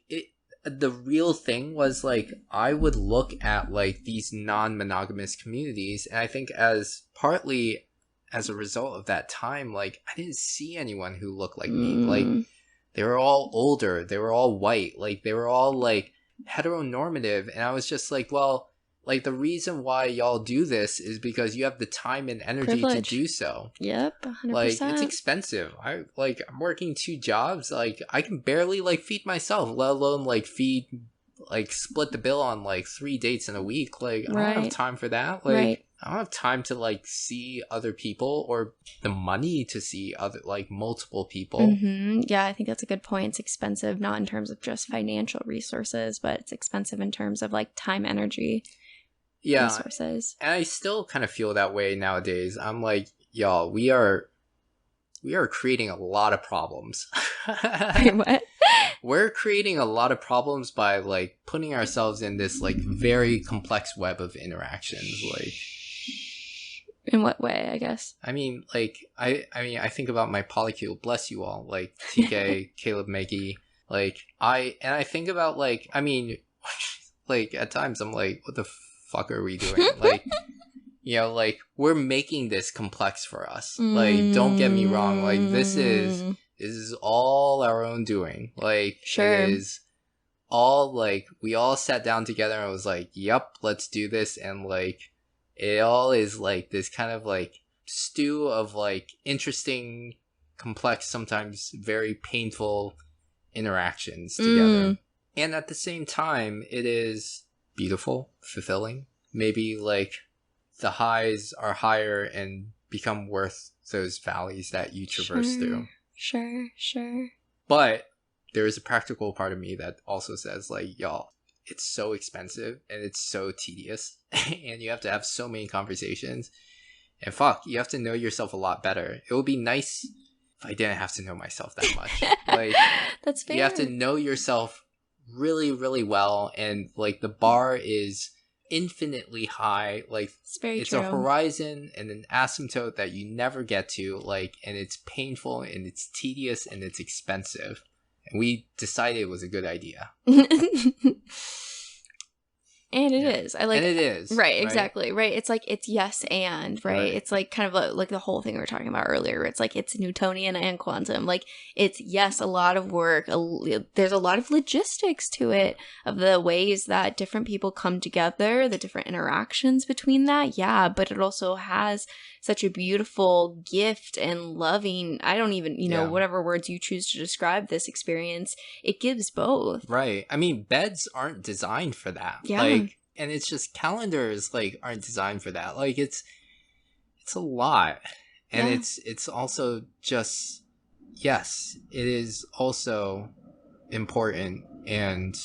the real thing was like I would look at like these non-monogamous communities, and I think as partly as a result of that time, like I didn't see anyone who looked like me. Like they were all older, they were all white, like they were all like heteronormative, and I was just like, well, like the reason why y'all do this is because you have the time and energy to do so. Yep, 100%. Like it's expensive. I'm working 2 jobs. Like I can barely like feed myself, let alone like split the bill on like 3 dates in a week. Like I don't have time for that. Like I don't have time to like see other people or the money to see other like multiple people. Yeah, I think that's a good point. It's expensive, not in terms of just financial resources, but it's expensive in terms of like time, energy. Resources. And I still kind of feel that way nowadays. I'm like, y'all, we are creating a lot of problems. Wait, what? We're creating a lot of problems by like putting ourselves in this like very complex web of interactions. Like, in what way, I guess? I mean, like, I mean, I think about my polycule, bless you all, like TK, Caleb, Maggie, like, I think about like, I mean, like at times I'm like, what the fuck are we doing? Like, you know, like we're making this complex for us. Like, don't get me wrong. Like, this is all our own doing. Like, it is all like we all sat down together and was like, yep, let's do this. And like, it all is like this kind of like stew of like interesting, complex, sometimes very painful interactions together. And at the same time, it is beautiful, fulfilling. Maybe like the highs are higher and become worth those valleys that you traverse through. Sure. But there is a practical part of me that also says, like, y'all, it's so expensive and it's so tedious and you have to have so many conversations. And fuck, you have to know yourself a lot better. It would be nice if I didn't have to know myself that much. Like, that's fair. You have to know yourself really, really well. And, like, the bar is infinitely high. Like, it's true. a horizon and an asymptote that you never get to. Like, and it's painful and it's tedious and it's expensive. And we decided it was a good idea. And it is. I like, and it is. Right, exactly. Right. It's like, it's yes and, right? It's like kind of like the whole thing we were talking about earlier. It's like, it's Newtonian and quantum. Like, it's, yes, a lot of work. There's a lot of logistics to it, of the ways that different people come together, the different interactions between that. Yeah, but it also has such a beautiful gift and loving, I don't even, whatever words you choose to describe this experience, it gives both. Right. I mean, beds aren't designed for that. Yeah. Like, and it's just calendars, like, aren't designed for that. Like, it's a lot. And it's also just, yes, it is also important and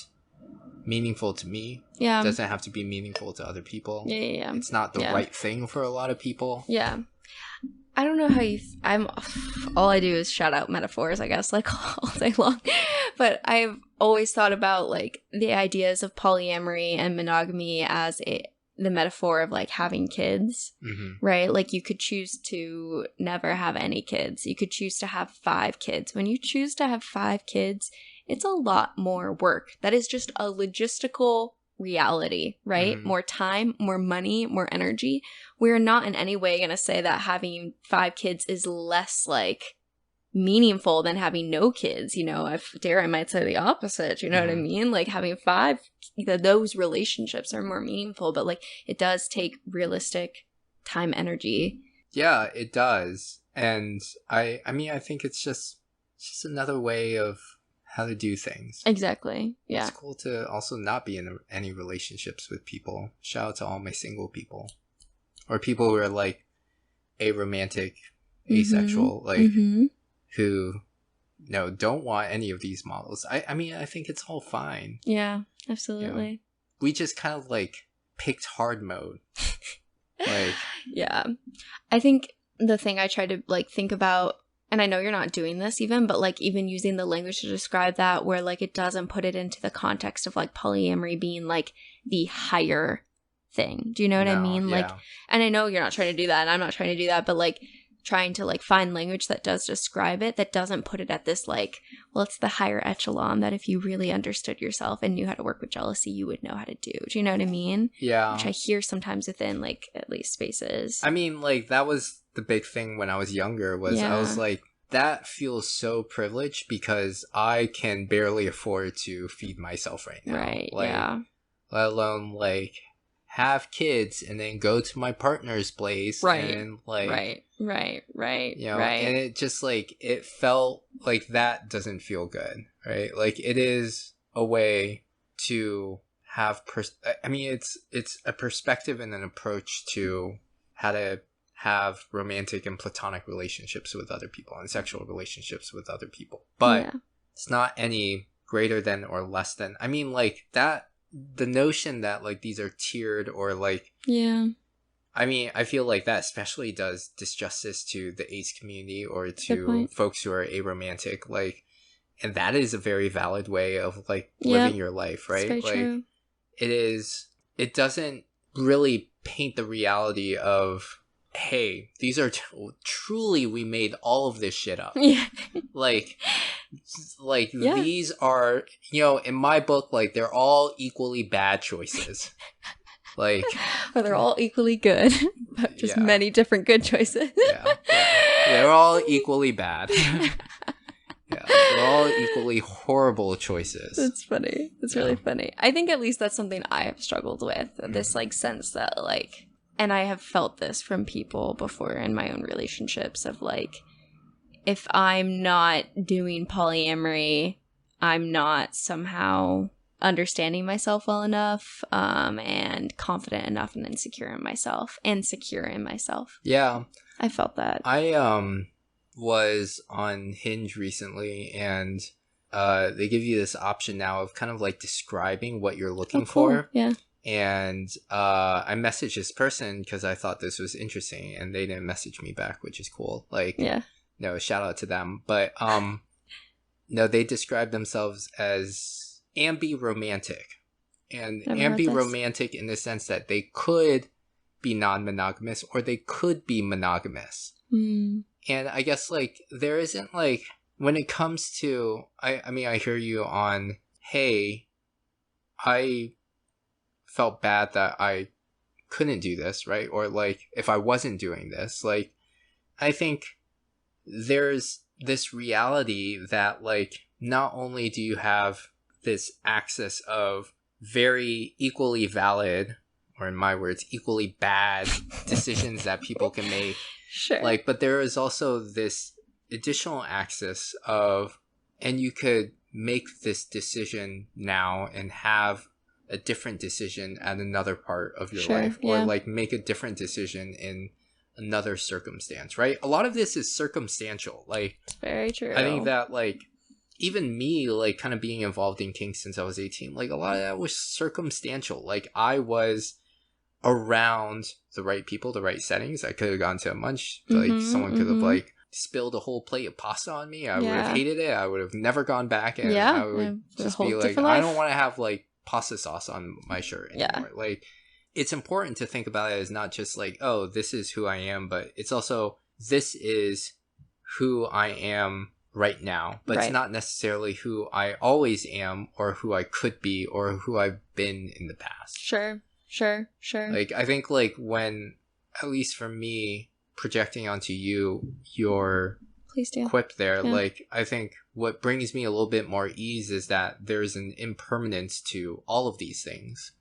meaningful to me. Yeah. It doesn't have to be meaningful to other people. Yeah. It's not the right thing for a lot of people. Yeah. I don't know how all I do is shout out metaphors, I guess, like all day long. But I've always thought about, like, the ideas of polyamory and monogamy as the metaphor of, like, having kids, right? Like, you could choose to never have any kids. You could choose to have 5 kids. When you choose to have 5 kids, it's a lot more work. That is just a logistical reality, right? More time, more money, more energy. We're not in any way going to say that having 5 kids is less, like, meaningful than having no kids. If dare, I might say the opposite. You know what I mean? Like, having 5, those relationships are more meaningful, but, like, it does take realistic time, energy. Yeah, it does. And I mean, I think it's just another way of how to do things. Exactly. Yeah. It's cool to also not be in any relationships with people. Shout out to all my single people. Or people who are, like, aromantic, asexual, like, who, don't want any of these models. I mean, I think it's all fine. Yeah, absolutely. We just kind of, like, picked hard mode. Like, yeah. I think the thing I try to, like, think about, and I know you're not doing this even, but, like, even using the language to describe that, where, like, it doesn't put it into the context of, like, polyamory being, like, the higher thing. Do you know what I mean? Yeah. Like, and I know you're not trying to do that, and I'm not trying to do that, but, like, trying to, like, find language that does describe it, that doesn't put it at this, like, well, it's the higher echelon that if you really understood yourself and knew how to work with jealousy, you would know how to do. Do you know what I mean? Yeah. Which I hear sometimes within, like, at least spaces. I mean, like, that was the big thing when I was younger, was I was like, that feels so privileged because I can barely afford to feed myself right now. Right, like, let alone, like, have kids and then go to my partner's place. Right. And, like, right. And it just, like, it felt like that doesn't feel good, right? Like, it is a way to have, I mean, it's a perspective and an approach to how to have romantic and platonic relationships with other people and sexual relationships with other people. But it's not any greater than or less than. I mean, like, that, the notion that, like, these are tiered or, like, I mean, I feel like that especially does disjustice to the ace community or to folks who are aromantic, like, and that is a very valid way of, like, living your life, right? It's very like, true. It doesn't really paint the reality of, hey, these are truly, we made all of this shit up. Like these are, in my book, like, they're all equally bad choices. Like, or they're all equally good, but just many different good choices. They're all equally bad. They're all equally horrible choices. That's funny. That's really funny. I think at least that's something I have struggled with, this, like, sense that, like, and I have felt this from people before in my own relationships of, like, if I'm not doing polyamory, I'm not somehow understanding myself well enough, and confident enough and secure in myself. Yeah. I felt that. I was on Hinge recently, and they give you this option now of kind of like describing what you're looking for. Yeah. And I messaged this person because I thought this was interesting, and they didn't message me back, which is cool. Like, no, shout out to them. But no, they describe themselves as ambi-romantic. And ambi-romantic in the sense that they could be non-monogamous or they could be monogamous. Mm. And I guess, like, there isn't, like, when it comes to, I mean, I hear you on, hey, I felt bad that I couldn't do this, right? Or, like, if I wasn't doing this, like, I think there's this reality that, like, not only do you have this access of very equally valid, or in my words, equally bad decisions that people can make, Sure. like, but there is also this additional access of, and you could make this decision now and have a different decision at another part of your life, or like make a different decision in another circumstance, right? A lot of this is circumstantial. Like, it's very true. I think that, like, even me, like, kind of being involved in kink since I was 18, like, a lot of that was circumstantial. Like, I was around the right people, the right settings. I could have gone to a munch. Like, someone could have, like, spilled a whole plate of pasta on me. I would have hated it. I would have never gone back. And I would just be like, I don't want to have, like, pasta sauce on my shirt anymore. Like, it's important to think about it as not just like, oh, this is who I am, but it's also, this is who I am right now, but it's not necessarily who I always am or who I could be or who I've been in the past. Sure. Like, I think, like, when, at least for me, projecting onto you, your quip there, like, I think what brings me a little bit more ease is that there's an impermanence to all of these things.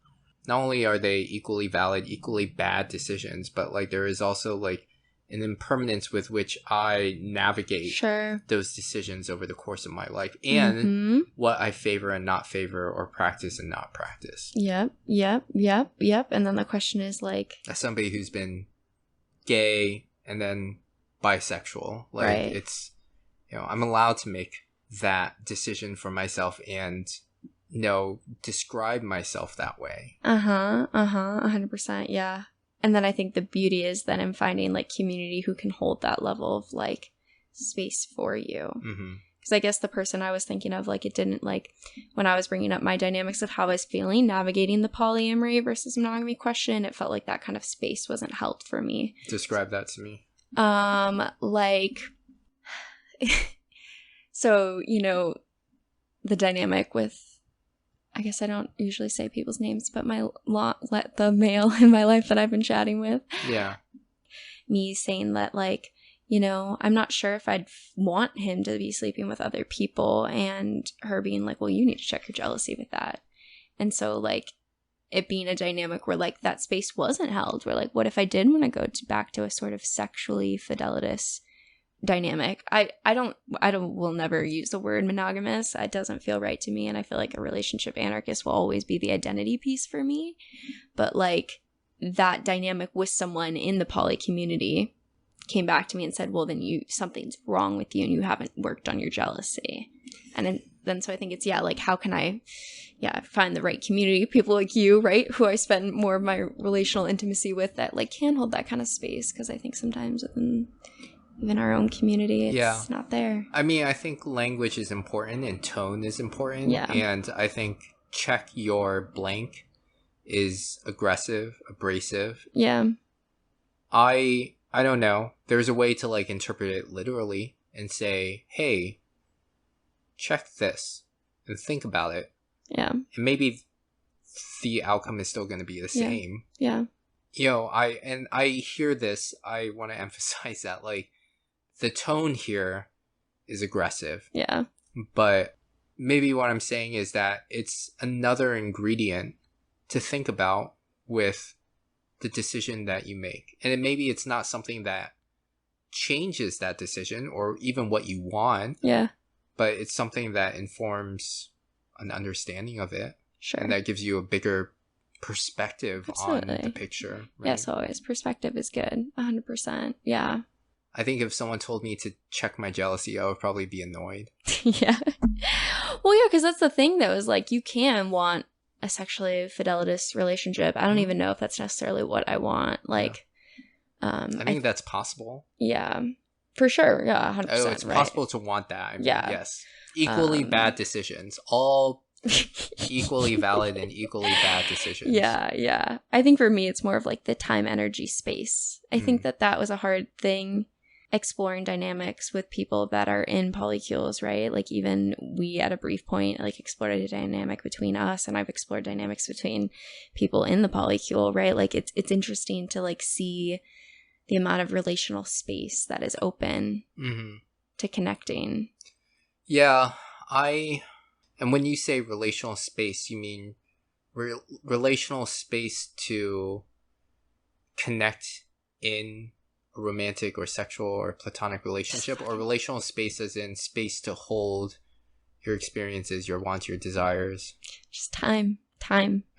Not only are they equally valid, equally bad decisions, but, like, there is also, like, an impermanence with which I navigate those decisions over the course of my life, and what I favor and not favor, or practice and not practice. Yep. And then the question is, like, as somebody who's been gay and then bisexual, like, it's, you know, I'm allowed to make that decision for myself and, you know, describe myself that way. 100%. Yeah. And then I think the beauty is then in finding, like, community who can hold that level of, like, space for you. Because I guess the person I was thinking of, like, it didn't, like, when I was bringing up my dynamics of how I was feeling navigating the polyamory versus monogamy question, it felt like that kind of space wasn't held for me. Describe that to me. Like, so, you know, the dynamic with, I guess I don't usually say people's names, but the male in my life that I've been chatting with. Yeah. Me saying that, like, you know, I'm not sure if I'd want him to be sleeping with other people, and her being like, well, you need to check your jealousy with that. And so, like, it being a dynamic where, like, that space wasn't held, where, like, what if I did want to go back to a sort of sexually fidelitous dynamic? I will never use the word monogamous. It doesn't feel right to me, and I feel like a relationship anarchist will always be the identity piece for me. But, like, that dynamic with someone in the poly community came back to me and said, well, then something's wrong with you and you haven't worked on your jealousy. And then so I think it's, like, how can I find the right community, people like you, right, who I spend more of my relational intimacy with, that, like, can hold that kind of space, because I think sometimes within even our own community, it's not there. I mean, I think language is important and tone is important. Yeah. And I think check your blank is aggressive, abrasive. Yeah. I don't know. There's a way to, like, interpret it literally and say, hey, check this and think about it. Yeah. And maybe the outcome is still going to be the same. Yeah. You know, I hear this. I want to emphasize that, like, the tone here is aggressive. Yeah. But maybe what I'm saying is that it's another ingredient to think about with the decision that you make. And maybe it's not something that changes that decision or even what you want. Yeah. But it's something that informs an understanding of it. Sure. And that gives you a bigger perspective Absolutely. on the picture. Right? Yes, always. Perspective is good. 100%. Yeah. I think if someone told me to check my jealousy, I would probably be annoyed. Yeah. Well, yeah, because that's the thing, though, is like you can want a sexually fidelitous relationship. I don't even know if that's necessarily what I want. Like, I think that's possible. Yeah, for sure. Yeah, 100%. Oh, it's possible to want that. I mean, Yeah. yes. Equally bad decisions. All equally valid and equally bad decisions. Yeah. I think for me, it's more of like the time, energy, space. I think that was a hard thing, exploring dynamics with people that are in polycules, right? Like even we at a brief point like explored a dynamic between us, and I've explored dynamics between people in the polycule, right? Like it's interesting to like see the amount of relational space that is open to connecting. Yeah, and when you say relational space, you mean relational space to connect in a romantic or sexual or platonic relationship, or relational space as in space to hold your experiences, your wants, your desires? Just time.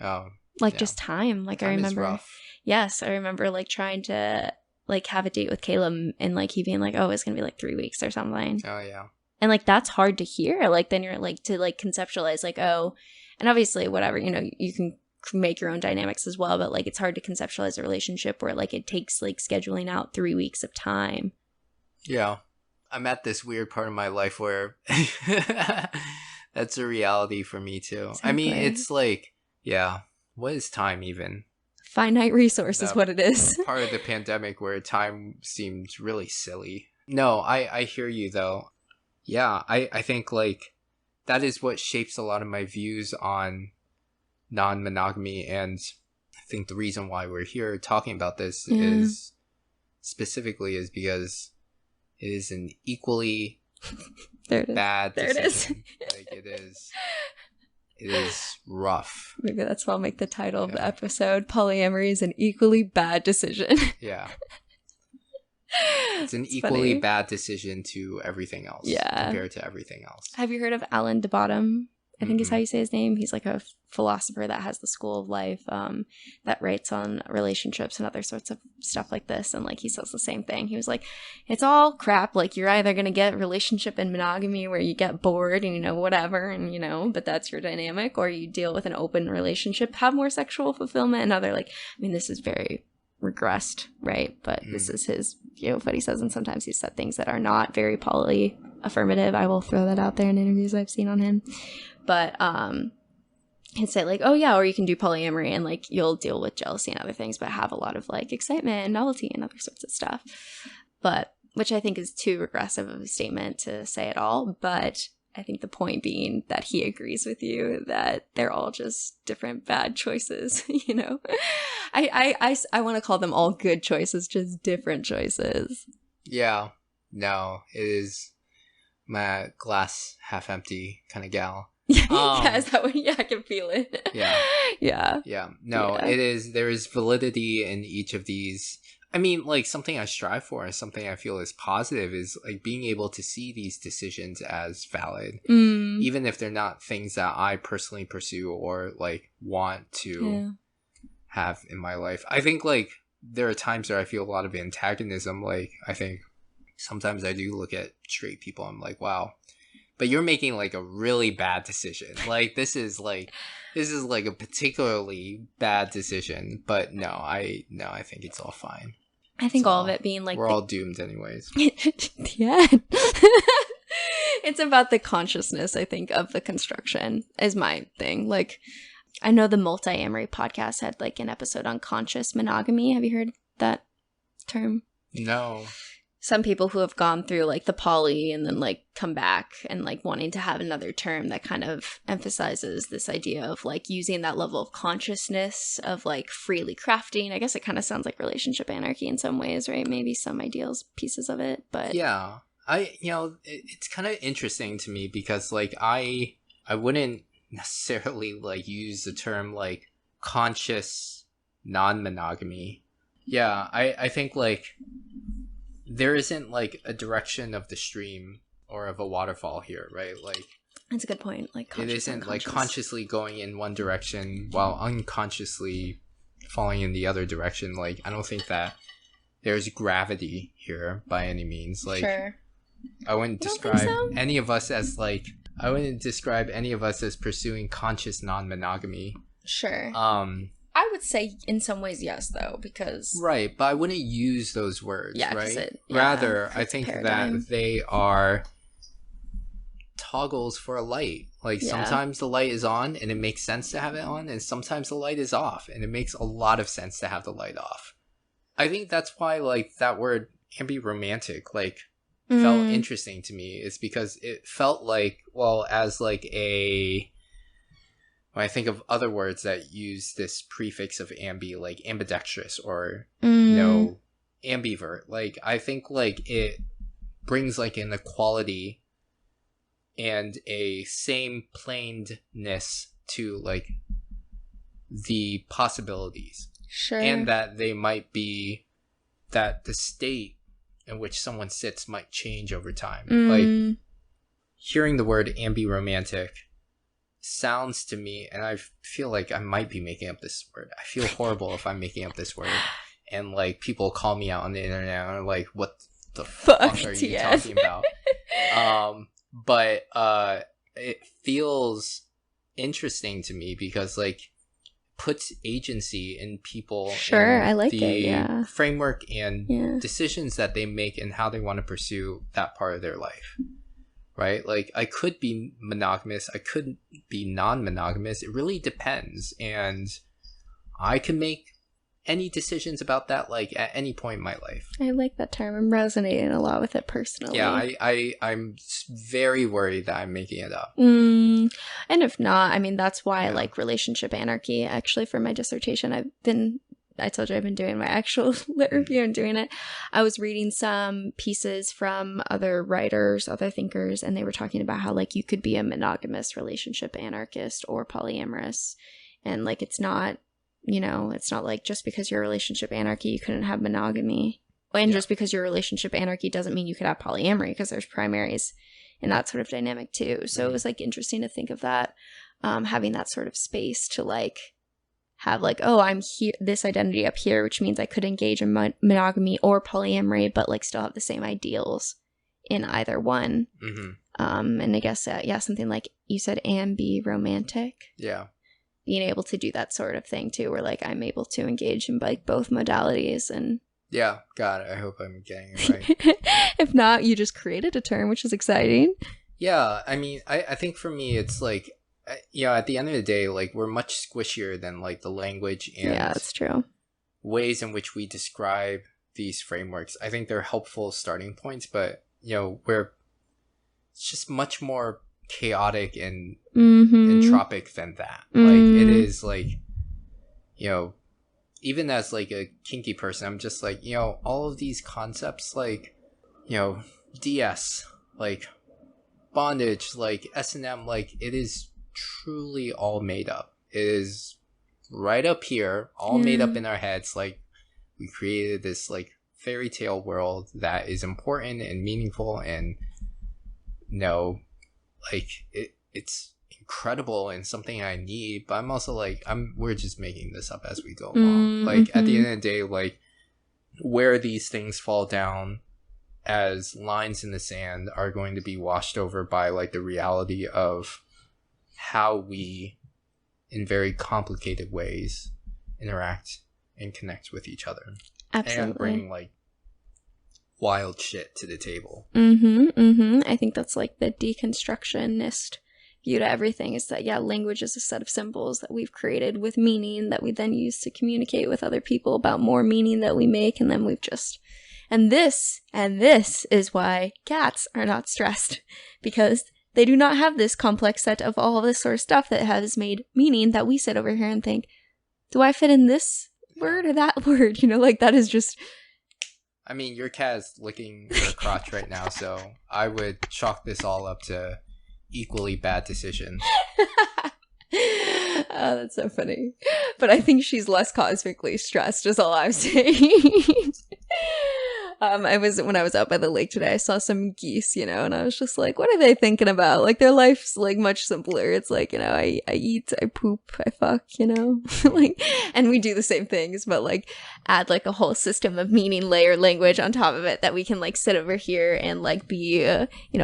Oh, like just time. Like time I remember. Is rough. Yes, I remember like trying to like have a date with Caleb, and like he being like, "Oh, it's gonna be like 3 weeks or something." Oh yeah. And like that's hard to hear. Like then you're like to like conceptualize like, oh, and obviously whatever, you know, you can make your own dynamics as well, but like it's hard to conceptualize a relationship where like it takes like scheduling out 3 weeks of time. Yeah. I'm at this weird part of my life where that's a reality for me too. Exactly. I mean, it's like, yeah, what is time even? Finite resource is what it is. Part of the pandemic where time seems really silly. No, I hear you though. Yeah, I think like that is what shapes a lot of my views on non-monogamy, and I think the reason why we're here talking about this is specifically is because it is an equally bad decision. Like it is rough. Maybe that's what I'll make the title of the episode. Polyamory is an equally bad decision. Yeah. It's an equally bad decision to everything else. Yeah. Compared to everything else. Have you heard of Alan de Botton? I think is how you say his name. He's like a philosopher that has the School of Life that writes on relationships and other sorts of stuff like this. And like he says the same thing. He was like, it's all crap. Like you're either going to get relationship and monogamy where you get bored and, you know, whatever. And, you know, but that's your dynamic, or you deal with an open relationship, have more sexual fulfillment and other like, I mean, this is very regressed, right? But this is his view of what he says. And sometimes he's said things that are not very poly affirmative. I will throw that out there in interviews I've seen on him. But he'd say like, oh yeah, or you can do polyamory and like you'll deal with jealousy and other things, but have a lot of like excitement and novelty and other sorts of stuff. But which I think is too regressive of a statement to say at all. But I think the point being that he agrees with you that they're all just different bad choices, you know? I want to call them all good choices, just different choices. Yeah. No, it is my glass half empty kind of gal. Yeah, is that what? Yeah, I can feel it. Yeah. No, it is. There is validity in each of these. I mean, like something I strive for and something I feel is positive is like being able to see these decisions as valid, even if they're not things that I personally pursue or like want to have in my life. I think like there are times where I feel a lot of antagonism. Like I think sometimes I do look at straight people. I'm like, wow. But you're making like a really bad decision. Like this is like a particularly bad decision. But no, I think it's all fine. I think all of it being like we're all doomed anyways. Yeah. It's about the consciousness, I think, of the construction is my thing. Like I know the Multi-Amory podcast had like an episode on conscious monogamy. Have you heard that term? No. Some people who have gone through like the poly and then like come back and like wanting to have another term that kind of emphasizes this idea of like using that level of consciousness of like freely crafting. I guess it kind of sounds like relationship anarchy in some ways, right? Maybe some ideals, pieces of it, but yeah, it's kind of interesting to me because like I wouldn't necessarily like use the term like conscious non-monogamy. Yeah, I think like there isn't like a direction of the stream or of a waterfall here, right? Like That's a good point. Like, it isn't like consciously going in one direction while unconsciously falling in the other direction. Like, I don't think that there's gravity here by any means. Like, sure. I wouldn't describe any of us as like, I wouldn't describe any of us as pursuing conscious non-monogamy. Sure. I would say in some ways yes, though, because... Right, but I wouldn't use those words, right? Rather, I think that they are toggles for a light. Like, sometimes the light is on and it makes sense to have it on, and sometimes the light is off and it makes a lot of sense to have the light off. I think that's why, like, that word ambiromantic, like, felt interesting to me, is because it felt like, well, as like a... When I think of other words that use this prefix of ambi, like ambidextrous or, you know, ambivert, like, I think, like, it brings, like, an equality and a same planedness to, like, the possibilities. Sure. And that they might be, that the state in which someone sits might change over time. Like, hearing the word ambiromantic sounds to me, and I feel like I might be making up this word. I feel horrible if I'm making up this word, and like people call me out on the internet and are like, "What the fuck are you talking about?" But it feels interesting to me because like puts agency in people. Sure, I like it. Yeah, framework and decisions that they make and how they want to pursue that part of their life. Right? Like, I could be monogamous. I could be non-monogamous. It really depends. And I can make any decisions about that, like, at any point in my life. I like that term. I'm resonating a lot with it personally. Yeah, I'm very worried that I'm making it up. And if not, I mean, that's why I like relationship anarchy. Actually, for my dissertation, I told you I've been doing my actual lit review and doing it. I was reading some pieces from other writers, other thinkers, and they were talking about how, like, you could be a monogamous relationship anarchist or polyamorous. And, like, it's not, you know, it's not like just because you're a relationship anarchy, you couldn't have monogamy. And just because you're a relationship anarchy doesn't mean you could have polyamory, because there's primaries in that sort of dynamic too. So it was, like, interesting to think of that, having that sort of space to, like, have like, oh, I'm here, this identity up here, which means I could engage in monogamy or polyamory, but like still have the same ideals in either one. And I guess something like you said, ambiromantic. Yeah, being able to do that sort of thing too, where like I'm able to engage in like both modalities. And yeah, God, I hope I'm getting it right. If not, you just created a term, which is exciting. Yeah, I mean, I think for me it's like, at the end of the day, like, we're much squishier than like the language and that's true, ways in which we describe these frameworks. I think they're helpful starting points, but it's just much more chaotic and entropic than that. Like, it is like, even as like a kinky person, I'm just like, all of these concepts, like, DS, like bondage, like S&M, like, it is truly all made up. It is right up here, all made up in our heads. Like, we created this like fairy tale world that is important and meaningful, and like it's incredible and something I need, but I'm also like, we're just making this up as we go along. Like, at the end of the day, like, where these things fall down as lines in the sand are going to be washed over by like the reality of how we, in very complicated ways, interact and connect with each other. Absolutely. And bring like wild shit to the table. I think that's like the deconstructionist view to everything, is that language is a set of symbols that we've created with meaning that we then use to communicate with other people about more meaning that we make, and then we've just... And this is why cats are not stressed, because they do not have this complex set of all this sort of stuff that has made meaning that we sit over here and think, do I fit in this word or that word? Like, that is just... I mean, your cat is licking her crotch right now, so I would chalk this all up to equally bad decisions. Oh, that's so funny. But I think she's less cosmically stressed, is all I'm saying. When I was out by the lake today, I saw some geese, and I was just like, what are they thinking about? Like, their life's like much simpler. It's like, I eat, I poop, I fuck, like, and we do the same things, but like add like a whole system of meaning layer language on top of it that we can like sit over here and like be,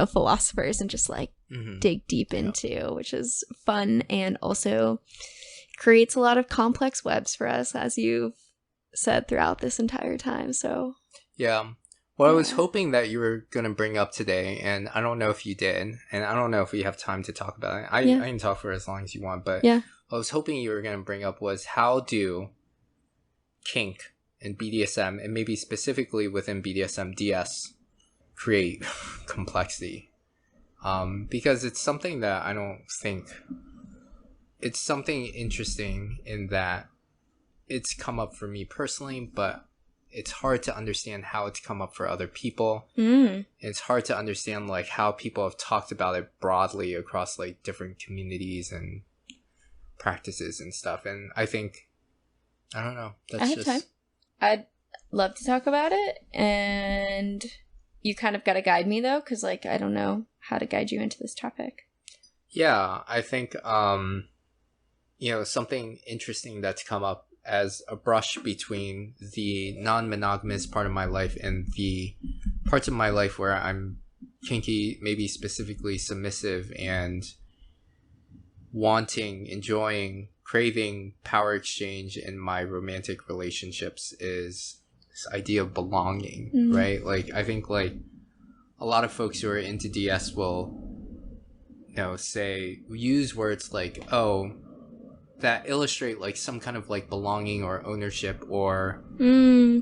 philosophers and just like dig deep into, which is fun and also creates a lot of complex webs for us, as you've said throughout this entire time. So yeah, what I was hoping that you were going to bring up today, and I don't know if you did, and I don't know if we have time to talk about it. I can talk for as long as you want, but what I was hoping you were going to bring up was, how do kink and BDSM, and maybe specifically within BDSM DS, create complexity? Because it's something that I don't think, it's something interesting in that it's come up for me personally, but it's hard to understand how it's come up for other people. It's hard to understand like how people have talked about it broadly across like different communities and practices and stuff. And I think, I don't know, that's I have time. I'd love to talk about it, and you kind of got to guide me though, because like I don't know how to guide you into this topic. Yeah, I think something interesting that's come up as a brush between the non-monogamous part of my life and the parts of my life where I'm kinky, maybe specifically submissive, and wanting, enjoying, craving power exchange in my romantic relationships, is this idea of belonging, right? Like, I think like a lot of folks who are into DS will, use words like, oh, that illustrate like some kind of like belonging or ownership, or I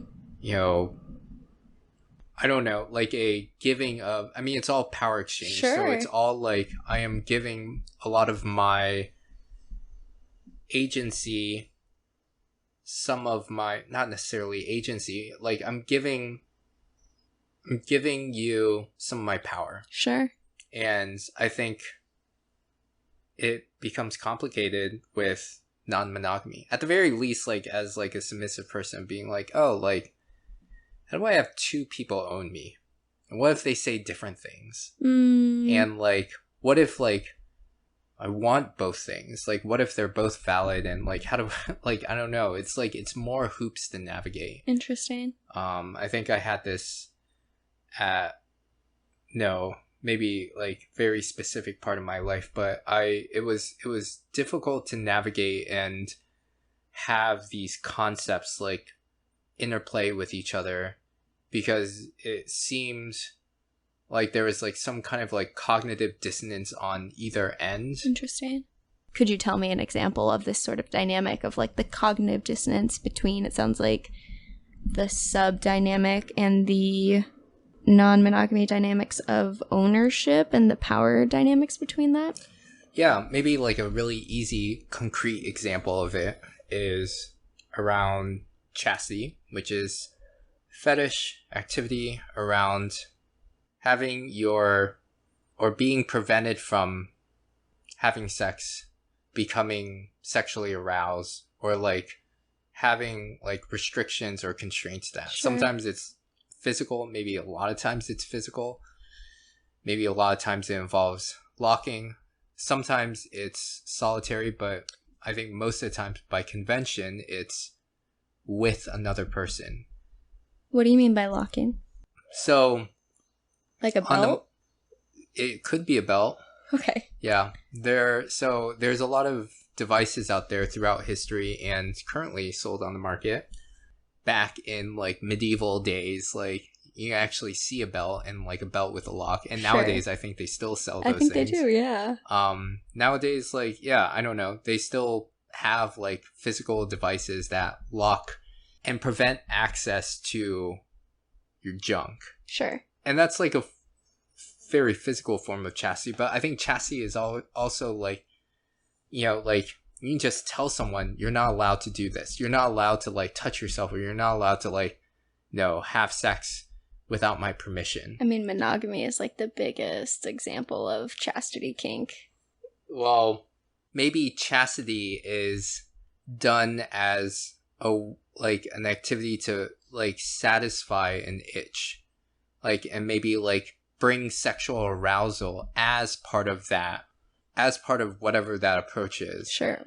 don't know, like a giving of, I mean, it's all power exchange. So it's all like, I am giving a lot of my agency, some of my, not necessarily agency, like I'm giving you some of my power. And I think it becomes complicated with non-monogamy. At the very least, like as like a submissive person, being like, oh, like, how do I have two people own me? And what if they say different things? And like, what if like I want both things? Like, what if they're both valid? And like, how do like, I don't know. It's like, it's more hoops to navigate. Interesting. I think I had this at maybe like very specific part of my life, but it was difficult to navigate and have these concepts like interplay with each other, because it seemed like there was like some kind of like cognitive dissonance on either end. Interesting. Could you tell me an example of this sort of dynamic of like the cognitive dissonance between, it sounds like, the sub dynamic and the non-monogamy dynamics of ownership and the power dynamics between that? Yeah, maybe like a really easy, concrete example of it is around chastity, which is fetish activity around having or being prevented from having sex, becoming sexually aroused, or like having like restrictions or constraints to that. Sometimes it's physical, maybe a lot of times it's physical, maybe a lot of times it involves locking, sometimes it's solitary, but I think most of the time by convention it's with another person. What do you mean by locking? So like a belt? It could be a belt. Okay. Yeah. There's a lot of devices out there throughout history and currently sold on the market. Back in like medieval days, like you actually see a belt and like a belt with a lock, and nowadays I think they still sell those things. I think they do, yeah. Nowadays, like, yeah, I don't know, they still have like physical devices that lock and prevent access to your junk. And that's like a very physical form of chastity, but I think chastity is also like, like, you can just tell someone you're not allowed to do this. You're not allowed to like touch yourself, or you're not allowed to like, have sex without my permission. I mean, monogamy is like the biggest example of chastity kink. Well, maybe chastity is done as an activity to like satisfy an itch, like, and maybe like bring sexual arousal as part of whatever that approach is. Sure,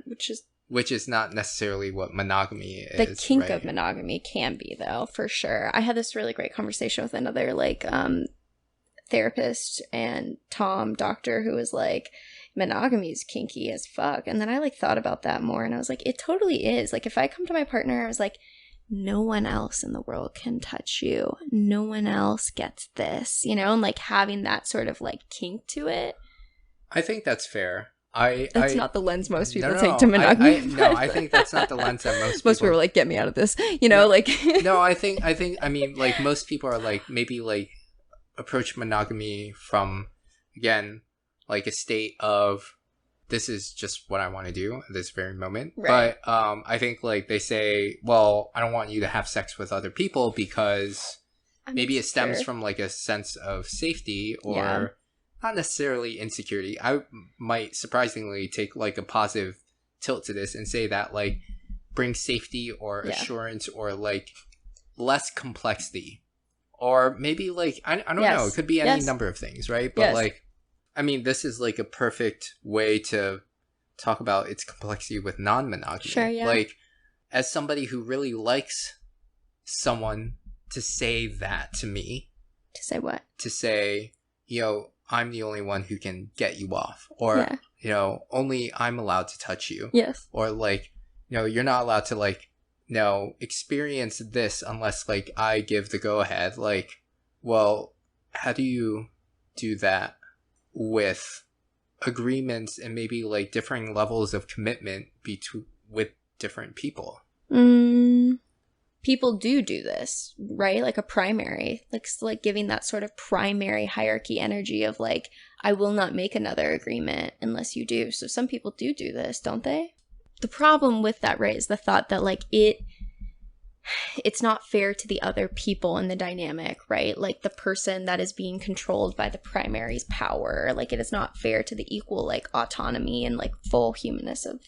which is not necessarily what monogamy is. The kink right? of monogamy can be, though, for sure. I had this really great conversation with another like therapist and doctor who was like, monogamy is kinky as fuck. And then I like thought about that more, and I was like, it totally is. Like, if I come to my partner, I was like, no one else in the world can touch you. No one else gets this, you know, and like having that sort of like kink to it. I think that's fair. That's not the lens most people take to monogamy. I think that's not the lens that most people are like, get me out of this, you know, like. No, I mean, like, most people are like, maybe like approach monogamy from, again, like a state of, this is just what I want to do at this very moment. Right. But I think like they say, well, I don't want you to have sex with other people because maybe it stems from like a sense of safety or not necessarily insecurity. I might surprisingly take like a positive tilt to this and say that like bring safety or assurance or like less complexity, or maybe like, I don't know, it could be any number of things, right? But like, I mean, this is like a perfect way to talk about its complexity with non-monogamy. Sure, yeah. Like, as somebody who really likes someone to say that to me. To say what? To say, you know, I'm the only one who can get you off. Or, you know, only I'm allowed to touch you. Yes. Or like, you know, you're not allowed to like, you know, experience this unless like I give the go ahead. Like, well, how do you do that with agreements and maybe like differing levels of commitment with different people? People do this, right? Like a primary, like giving that sort of primary hierarchy energy of like, I will not make another agreement unless you do. So some people do this, don't they? The problem with that, right, is the thought that like it's not fair to the other people in the dynamic, right? Like the person that is being controlled by the primary's power, like it is not fair to the equal like autonomy and like full humanness of.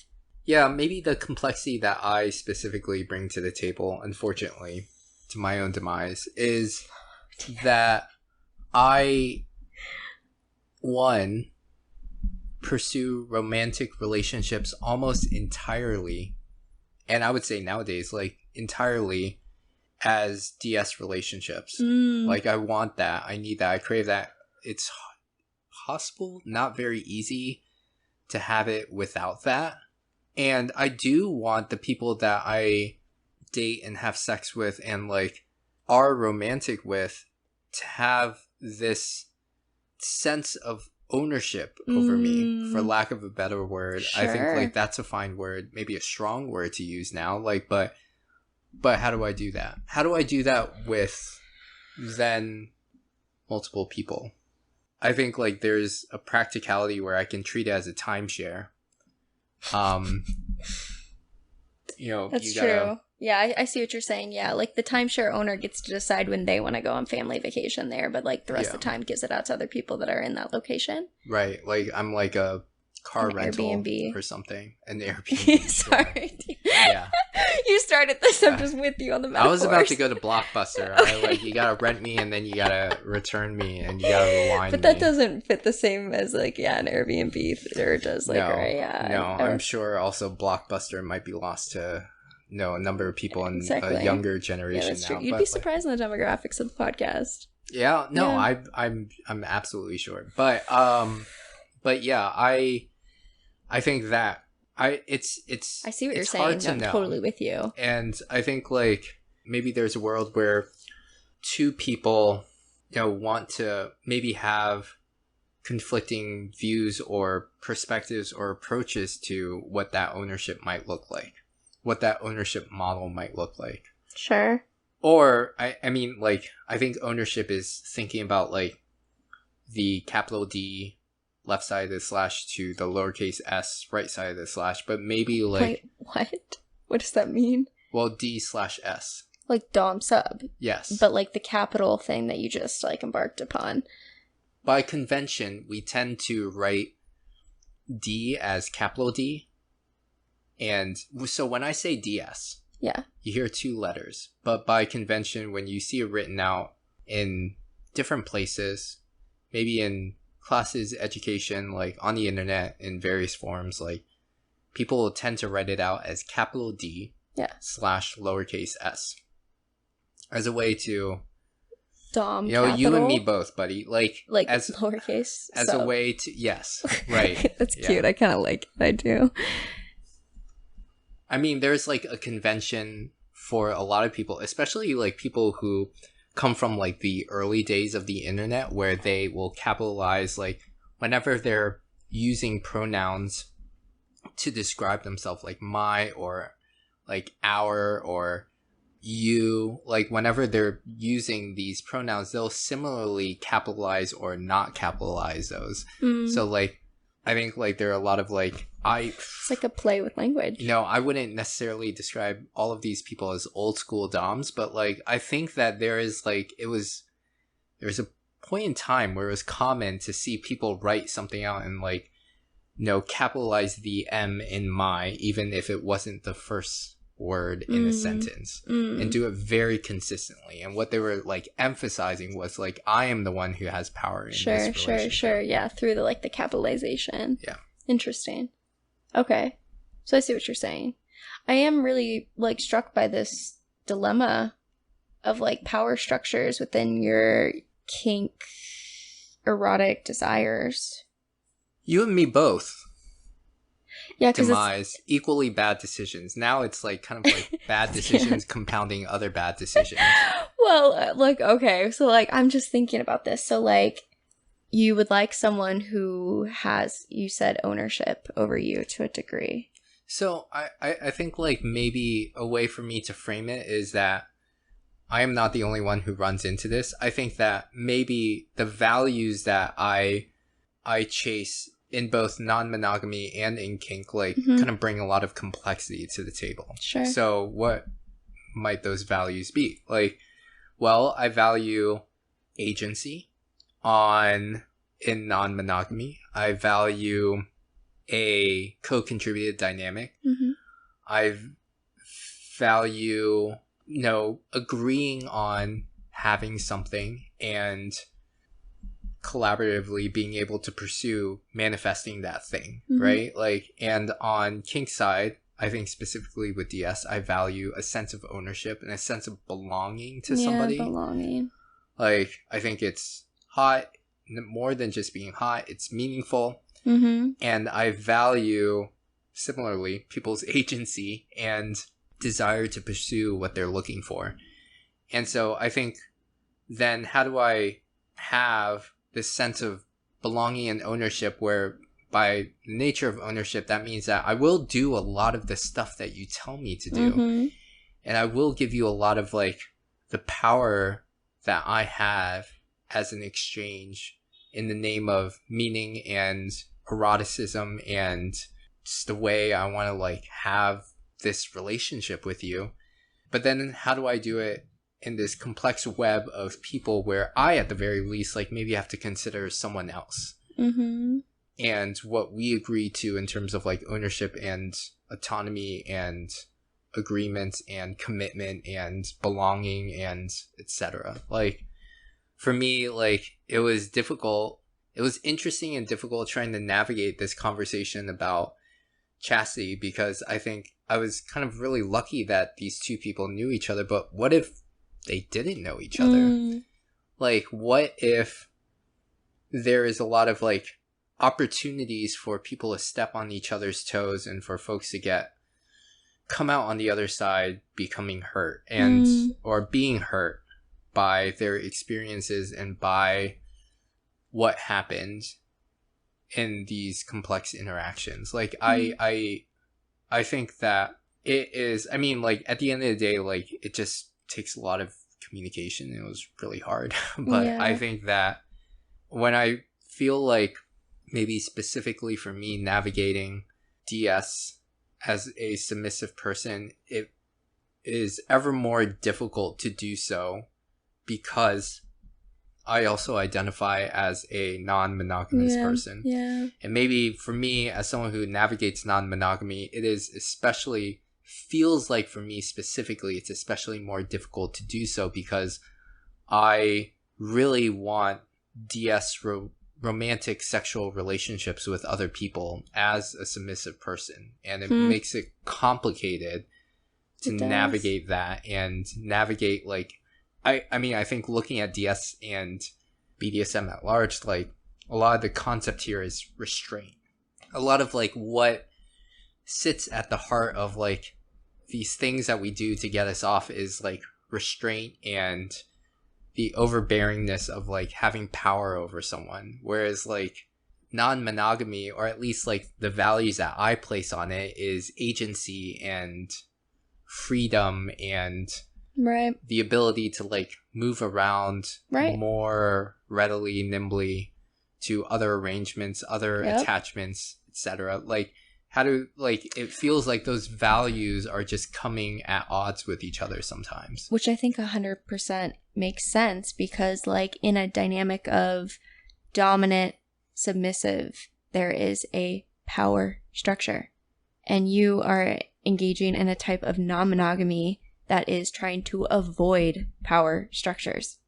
Yeah, maybe the complexity that I specifically bring to the table, unfortunately, to my own demise, is that I, one, pursue romantic relationships almost entirely, and I would say nowadays, like, entirely as DS relationships. Like, I want that. I need that. I crave that. It's possible, not very easy to have it without that. And I do want the people that I date and have sex with and like are romantic with to have this sense of ownership over me, for lack of a better word. Sure. I think like that's a fine word, maybe a strong word to use now. Like, but how do I do that? How do I do that with then multiple people? I think like there's a practicality where I can treat it as a timeshare. You know, that's true. Yeah, I see what you're saying. Yeah, like the timeshare owner gets to decide when they want to go on family vacation there, but like the rest of the time gives it out to other people that are in that location. Right. Like I'm like a car rental Airbnb or something. An Airbnb. Sorry. Yeah. You started this. I'm just with you on the metaphors. I was about to go to Blockbuster. Okay. Like you gotta rent me and then you gotta return me and you gotta rewind But that doesn't fit the same as like an Airbnb or does like I'm sure also Blockbuster might be lost to a number of people in a younger generation that's now. True. You'd be surprised in the demographics of the podcast. Yeah, no, yeah. I'm absolutely sure. But yeah, I think that I see what you're saying. I'm totally with you. And I think like maybe there's a world where two people, want to maybe have conflicting views or perspectives or approaches to what that ownership might look like, what that ownership model might look like. Sure. Or I mean, like, I think ownership is thinking about like the capital D left side of the slash to the lowercase s right side of the slash, but maybe like... Wait, what? What does that mean? Well, D/S. Like dom sub. Yes. But like the capital thing that you just like embarked upon. By convention, we tend to write D as capital D. And so when I say DS... Yeah. You hear two letters. But by convention, when you see it written out in different places, maybe in classes, education, like on the internet, in various forms, like people tend to write it out as capital D / lowercase s as a way to, Dom, you know, capital, you and me both, buddy. Like as lowercase. as a way to, yes, right. That's cute. I kind of like it. I do. I mean, there's like a convention for a lot of people, especially like people who come from like the early days of the internet, where they will capitalize like whenever they're using pronouns to describe themselves, like my or like our or you, like whenever they're using these pronouns, they'll similarly capitalize or not capitalize those. So like I think like there are a lot of like it's like a play with language. You know, I wouldn't necessarily describe all of these people as old school doms, but like I think that there is like there was a point in time where it was common to see people write something out and like, you know, capitalize the M in my, even if it wasn't the first word in a sentence, and do it very consistently. And what they were like emphasizing was like, I am the one who has power in this relationship. Sure. Yeah, through the capitalization. Yeah. Interesting. Okay. So I see what you're saying. I am really like struck by this dilemma of like power structures within your kink erotic desires. You and me both. Yeah, because demise, equally bad decisions. Now it's like kind of like bad decisions compounding other bad decisions. Well, like, okay, so like I'm just thinking about this. So like you would like someone who has, you said, ownership over you to a degree. So I think like maybe a way for me to frame it is that I am not the only one who runs into this. I think that maybe the values that I chase in both non-monogamy and in kink, like, kind of bring a lot of complexity to the table. Sure. So what might those values be? Like, well, I value agency in non-monogamy. I value a co-contributed dynamic. I value, you know, agreeing on having something and collaboratively being able to pursue manifesting that thing, right? Like, and on kink side, I think specifically with DS, I value a sense of ownership and a sense of belonging to somebody. Belonging. Like, I think it's hot, more than just being hot, it's meaningful. And I value, similarly, people's agency and desire to pursue what they're looking for. And so I think then how do I have this sense of belonging and ownership, where by the nature of ownership, that means that I will do a lot of the stuff that you tell me to do. And I will give you a lot of like the power that I have as an exchange in the name of meaning and eroticism and just the way I want to like have this relationship with you. But then how do I do it in this complex web of people where I, at the very least, like maybe have to consider someone else? And what we agree to in terms of like ownership and autonomy and agreement and commitment and belonging and etc. Like, for me, like, it was difficult. It was interesting and difficult trying to navigate this conversation about chastity, because I think I was kind of really lucky that these two people knew each other. But what if they didn't know each other? Like, what if there is a lot of like opportunities for people to step on each other's toes and for folks to come out on the other side becoming hurt and or being hurt by their experiences and by what happened in these complex interactions. Like, I think that it is, I mean, like, at the end of the day, like, it just takes a lot of communication. It was really hard. But I think that when I feel like, maybe specifically for me, navigating DS as a submissive person, it is ever more difficult to do so because I also identify as a non-monogamous person. And maybe for me, as someone who navigates non-monogamy, it is especially feels like for me specifically, it's especially more difficult to do so because I really want romantic sexual relationships with other people as a submissive person. And it makes it complicated to navigate that and navigate like, I mean, I think looking at DS and BDSM at large, like a lot of the concept here is restraint. A lot of like what sits at the heart of like these things that we do to get us off is like restraint and the overbearingness of like having power over someone. Whereas like non-monogamy, or at least like the values that I place on it, is agency and freedom and the ability to like move around more readily, nimbly to other arrangements, other attachments, etc. Like how do like it feels like those values are just coming at odds with each other sometimes, which I think 100% makes sense, because like in a dynamic of dominant submissive, there is a power structure, and you are engaging in a type of non-monogamy that is trying to avoid power structures.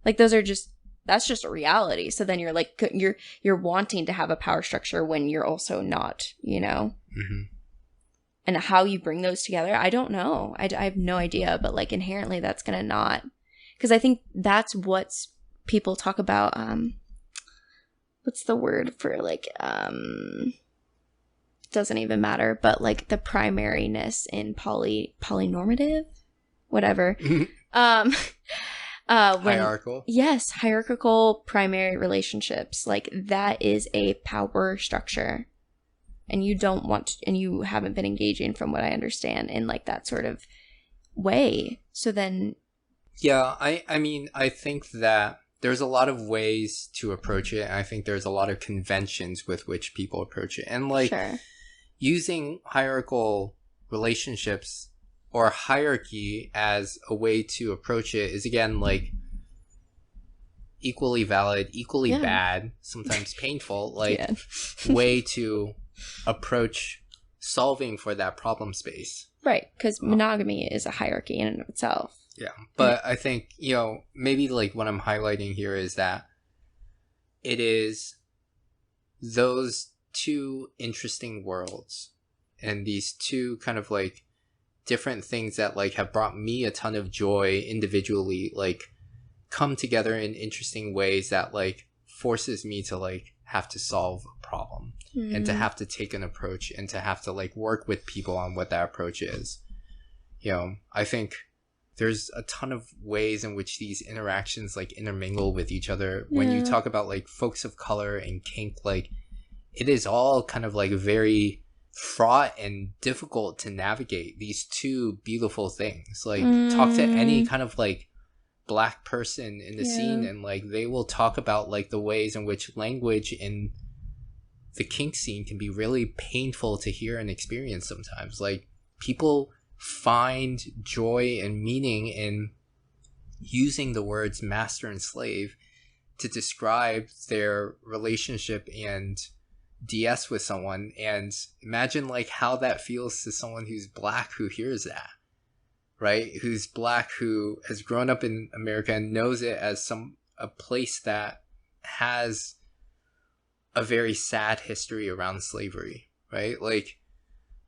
Like that's just a reality. So then you're like, you're wanting to have a power structure when you're also not, you know? Mm-hmm. And how you bring those together, I don't know. I have no idea, but like inherently that's going to not, because I think that's what people talk about. What's the word for like, doesn't even matter, but like the primariness in polynormative, whatever. Hierarchical. Yes, hierarchical primary relationships. Like that is a power structure, and you don't want to, and you haven't been engaging, from what I understand, in like that sort of way. So then, yeah, I mean, I think that there's a lot of ways to approach it, and I think there's a lot of conventions with which people approach it, and like using hierarchical relationships or hierarchy as a way to approach it is, again, like equally valid, equally bad, sometimes painful, like way to approach solving for that problem space. Right, because monogamy is a hierarchy in and of itself. Yeah, but I think, you know, maybe like what I'm highlighting here is that it is those two interesting worlds and these two kind of like different things that like have brought me a ton of joy individually, like come together in interesting ways that like forces me to like have to solve a problem and to have to take an approach and to have to like work with people on what that approach is. You know, I think there's a ton of ways in which these interactions like intermingle with each other. When you talk about like folks of color and kink, like it is all kind of like very fraught and difficult to navigate these two beautiful things. Like talk to any kind of like Black person in the scene, and like they will talk about like the ways in which language in the kink scene can be really painful to hear and experience sometimes. Like people find joy and meaning in using the words master and slave to describe their relationship and DS with someone, and imagine like how that feels to someone who's Black who hears that, right? Who's Black, who has grown up in America and knows it as a place that has a very sad history around slavery, right? Like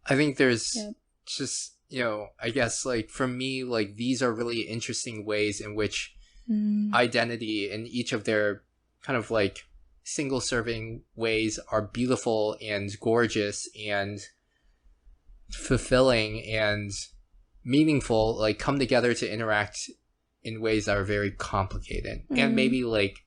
I think there's just, you know, I guess like for me, like these are really interesting ways in which identity in each of their kind of like single serving ways are beautiful and gorgeous and fulfilling and meaningful, like come together to interact in ways that are very complicated and maybe like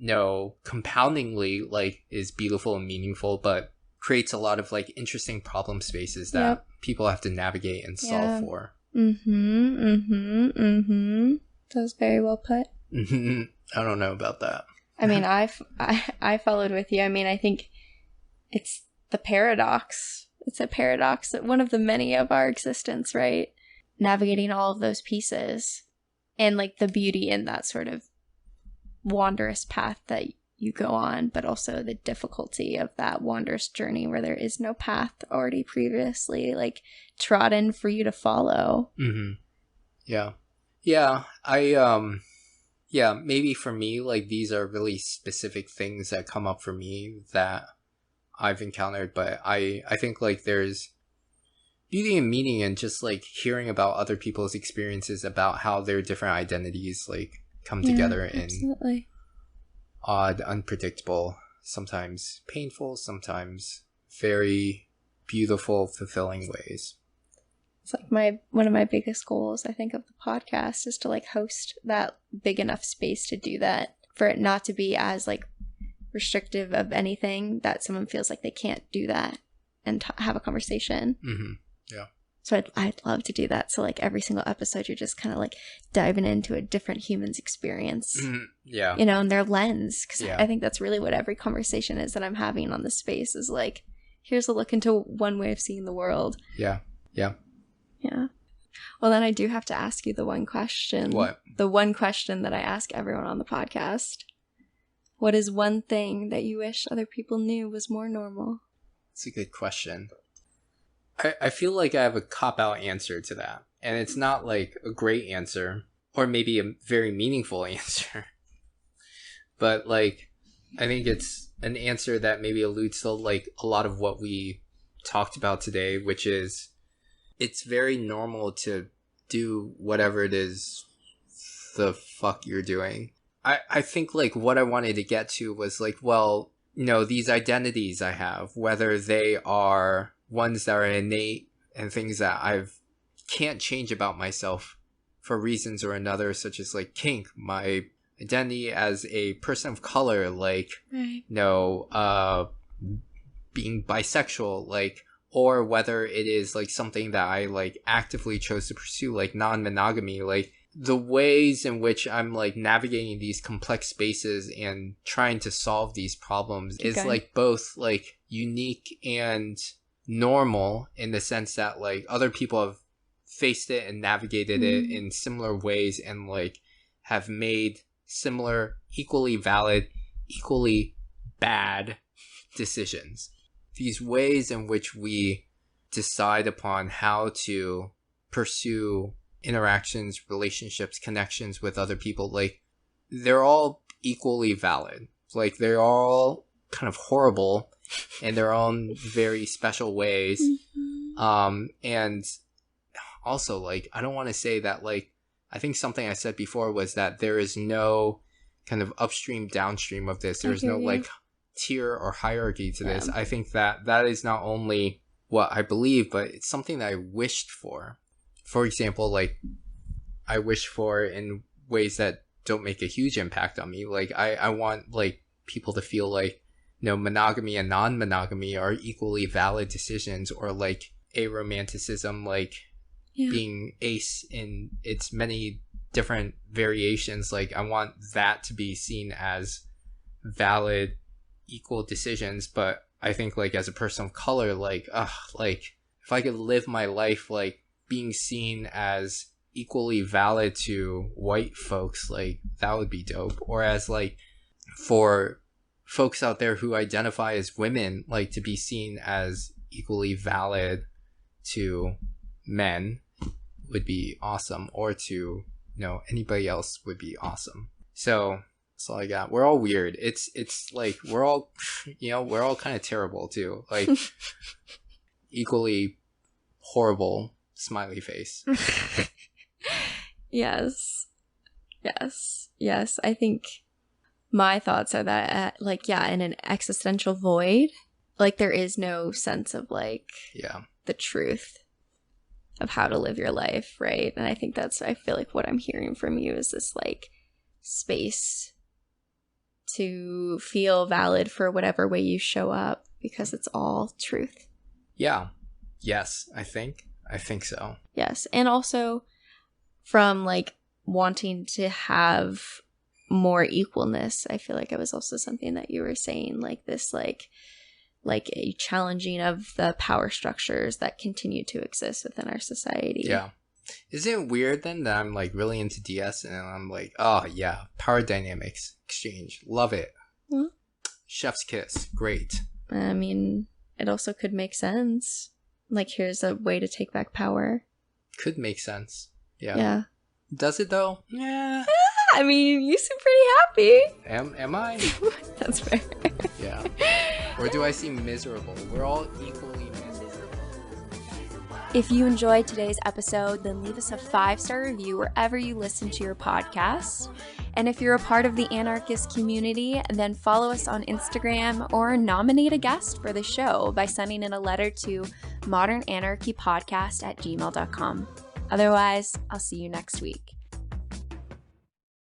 compoundingly like is beautiful and meaningful, but creates a lot of like interesting problem spaces that people have to navigate and solve for. That was very well put. I don't know about that. I mean, I followed with you. I mean, I think it's the paradox. It's a paradox, one of the many of our existence, right? Navigating all of those pieces and like the beauty in that sort of wondrous path that you go on, but also the difficulty of that wanderous journey where there is no path already previously like trodden for you to follow. Mm-hmm. Yeah. Yeah. Yeah, maybe for me, like, these are really specific things that come up for me that I've encountered, but I think, like, there's beauty and meaning in just, like, hearing about other people's experiences about how their different identities, like, come together in absolutely. odd, unpredictable, sometimes painful, sometimes very beautiful, fulfilling ways. It's like one of my biggest goals, I think, of the podcast is to like host that big enough space to do that, for it not to be as like restrictive of anything that someone feels like they can't do that and have a conversation. Mm-hmm. Yeah. So I'd love to do that. So like every single episode, you're just kind of like diving into a different human's experience, yeah, you know, and their lens. Because yeah. I think that's really what every conversation is that I'm having on this space is like, here's a look into one way of seeing the world. Yeah. Yeah. Yeah. Well, then I do have to ask you the one question. What? The one question that I ask everyone on the podcast. What is one thing that you wish other people knew was more normal? It's a good question. I feel like I have a cop-out answer to that. And it's not like a great answer or maybe a very meaningful answer. But like, I think it's an answer that maybe alludes to like a lot of what we talked about today, which is it's very normal to do whatever it is the fuck you're doing. I think like what I wanted to get to was like, well, you know, these identities I have, whether they are ones that are innate and things that can't change about myself for reasons or another, such as like kink, my identity as a person of color, like, right. Being bisexual, like, or whether it is like something that I like actively chose to pursue, like non-monogamy, like the ways in which I'm like navigating these complex spaces and trying to solve these problems is like both like unique and normal in the sense that like other people have faced it and navigated it in similar ways and like have made similar, equally valid, equally bad decisions. These ways in which we decide upon how to pursue interactions, relationships, connections with other people, like they're all equally valid. Like they're all kind of horrible in their own very special ways. And also like, I don't want to say that like, I think something I said before was that there is no kind of upstream, downstream of this. There's no like tier or hierarchy to this. I think that is not only what I believe, but it's something that I wished for. For example, like I wish for in ways that don't make a huge impact on me. Like I want like people to feel like, you know, monogamy and non-monogamy are equally valid decisions, or like aromanticism, like being ace in its many different variations. Like I want that to be seen as valid, equal decisions. But I think like as a person of color, like if I could live my life like being seen as equally valid to white folks, like that would be dope. Or as like for folks out there who identify as women, like to be seen as equally valid to men would be awesome, or to, you know, anybody else would be awesome. So that's all I got. We're all weird. It's like we're all, you know, we're all kind of terrible too, like equally horrible smiley face. Yes. I think my thoughts are that in an existential void, like there is no sense of like the truth of how to live your life, right? And I think I feel like what I'm hearing from you is this like space to feel valid for whatever way you show up, because it's all truth. Yes, I think so. Yes. And also from like wanting to have more equalness, I feel like it was also something that you were saying, like this like a challenging of the power structures that continue to exist within our society. Yeah. Isn't it weird then that I'm like really into DS and I'm like, oh yeah, power dynamics, exchange, love it. Well, chef's kiss. Great. I mean, it also could make sense. Like, here's a way to take back power. Could make sense. Yeah. Yeah. Does it though? Yeah. I mean, you seem pretty happy. Am I? That's fair. Yeah. Or do I seem miserable? We're all equally miserable. If you enjoyed today's episode, then leave us a 5-star review wherever you listen to your podcasts. And if you're a part of the anarchist community, then follow us on Instagram or nominate a guest for the show by sending in a letter to modernanarchypodcast@gmail.com. Otherwise, I'll see you next week.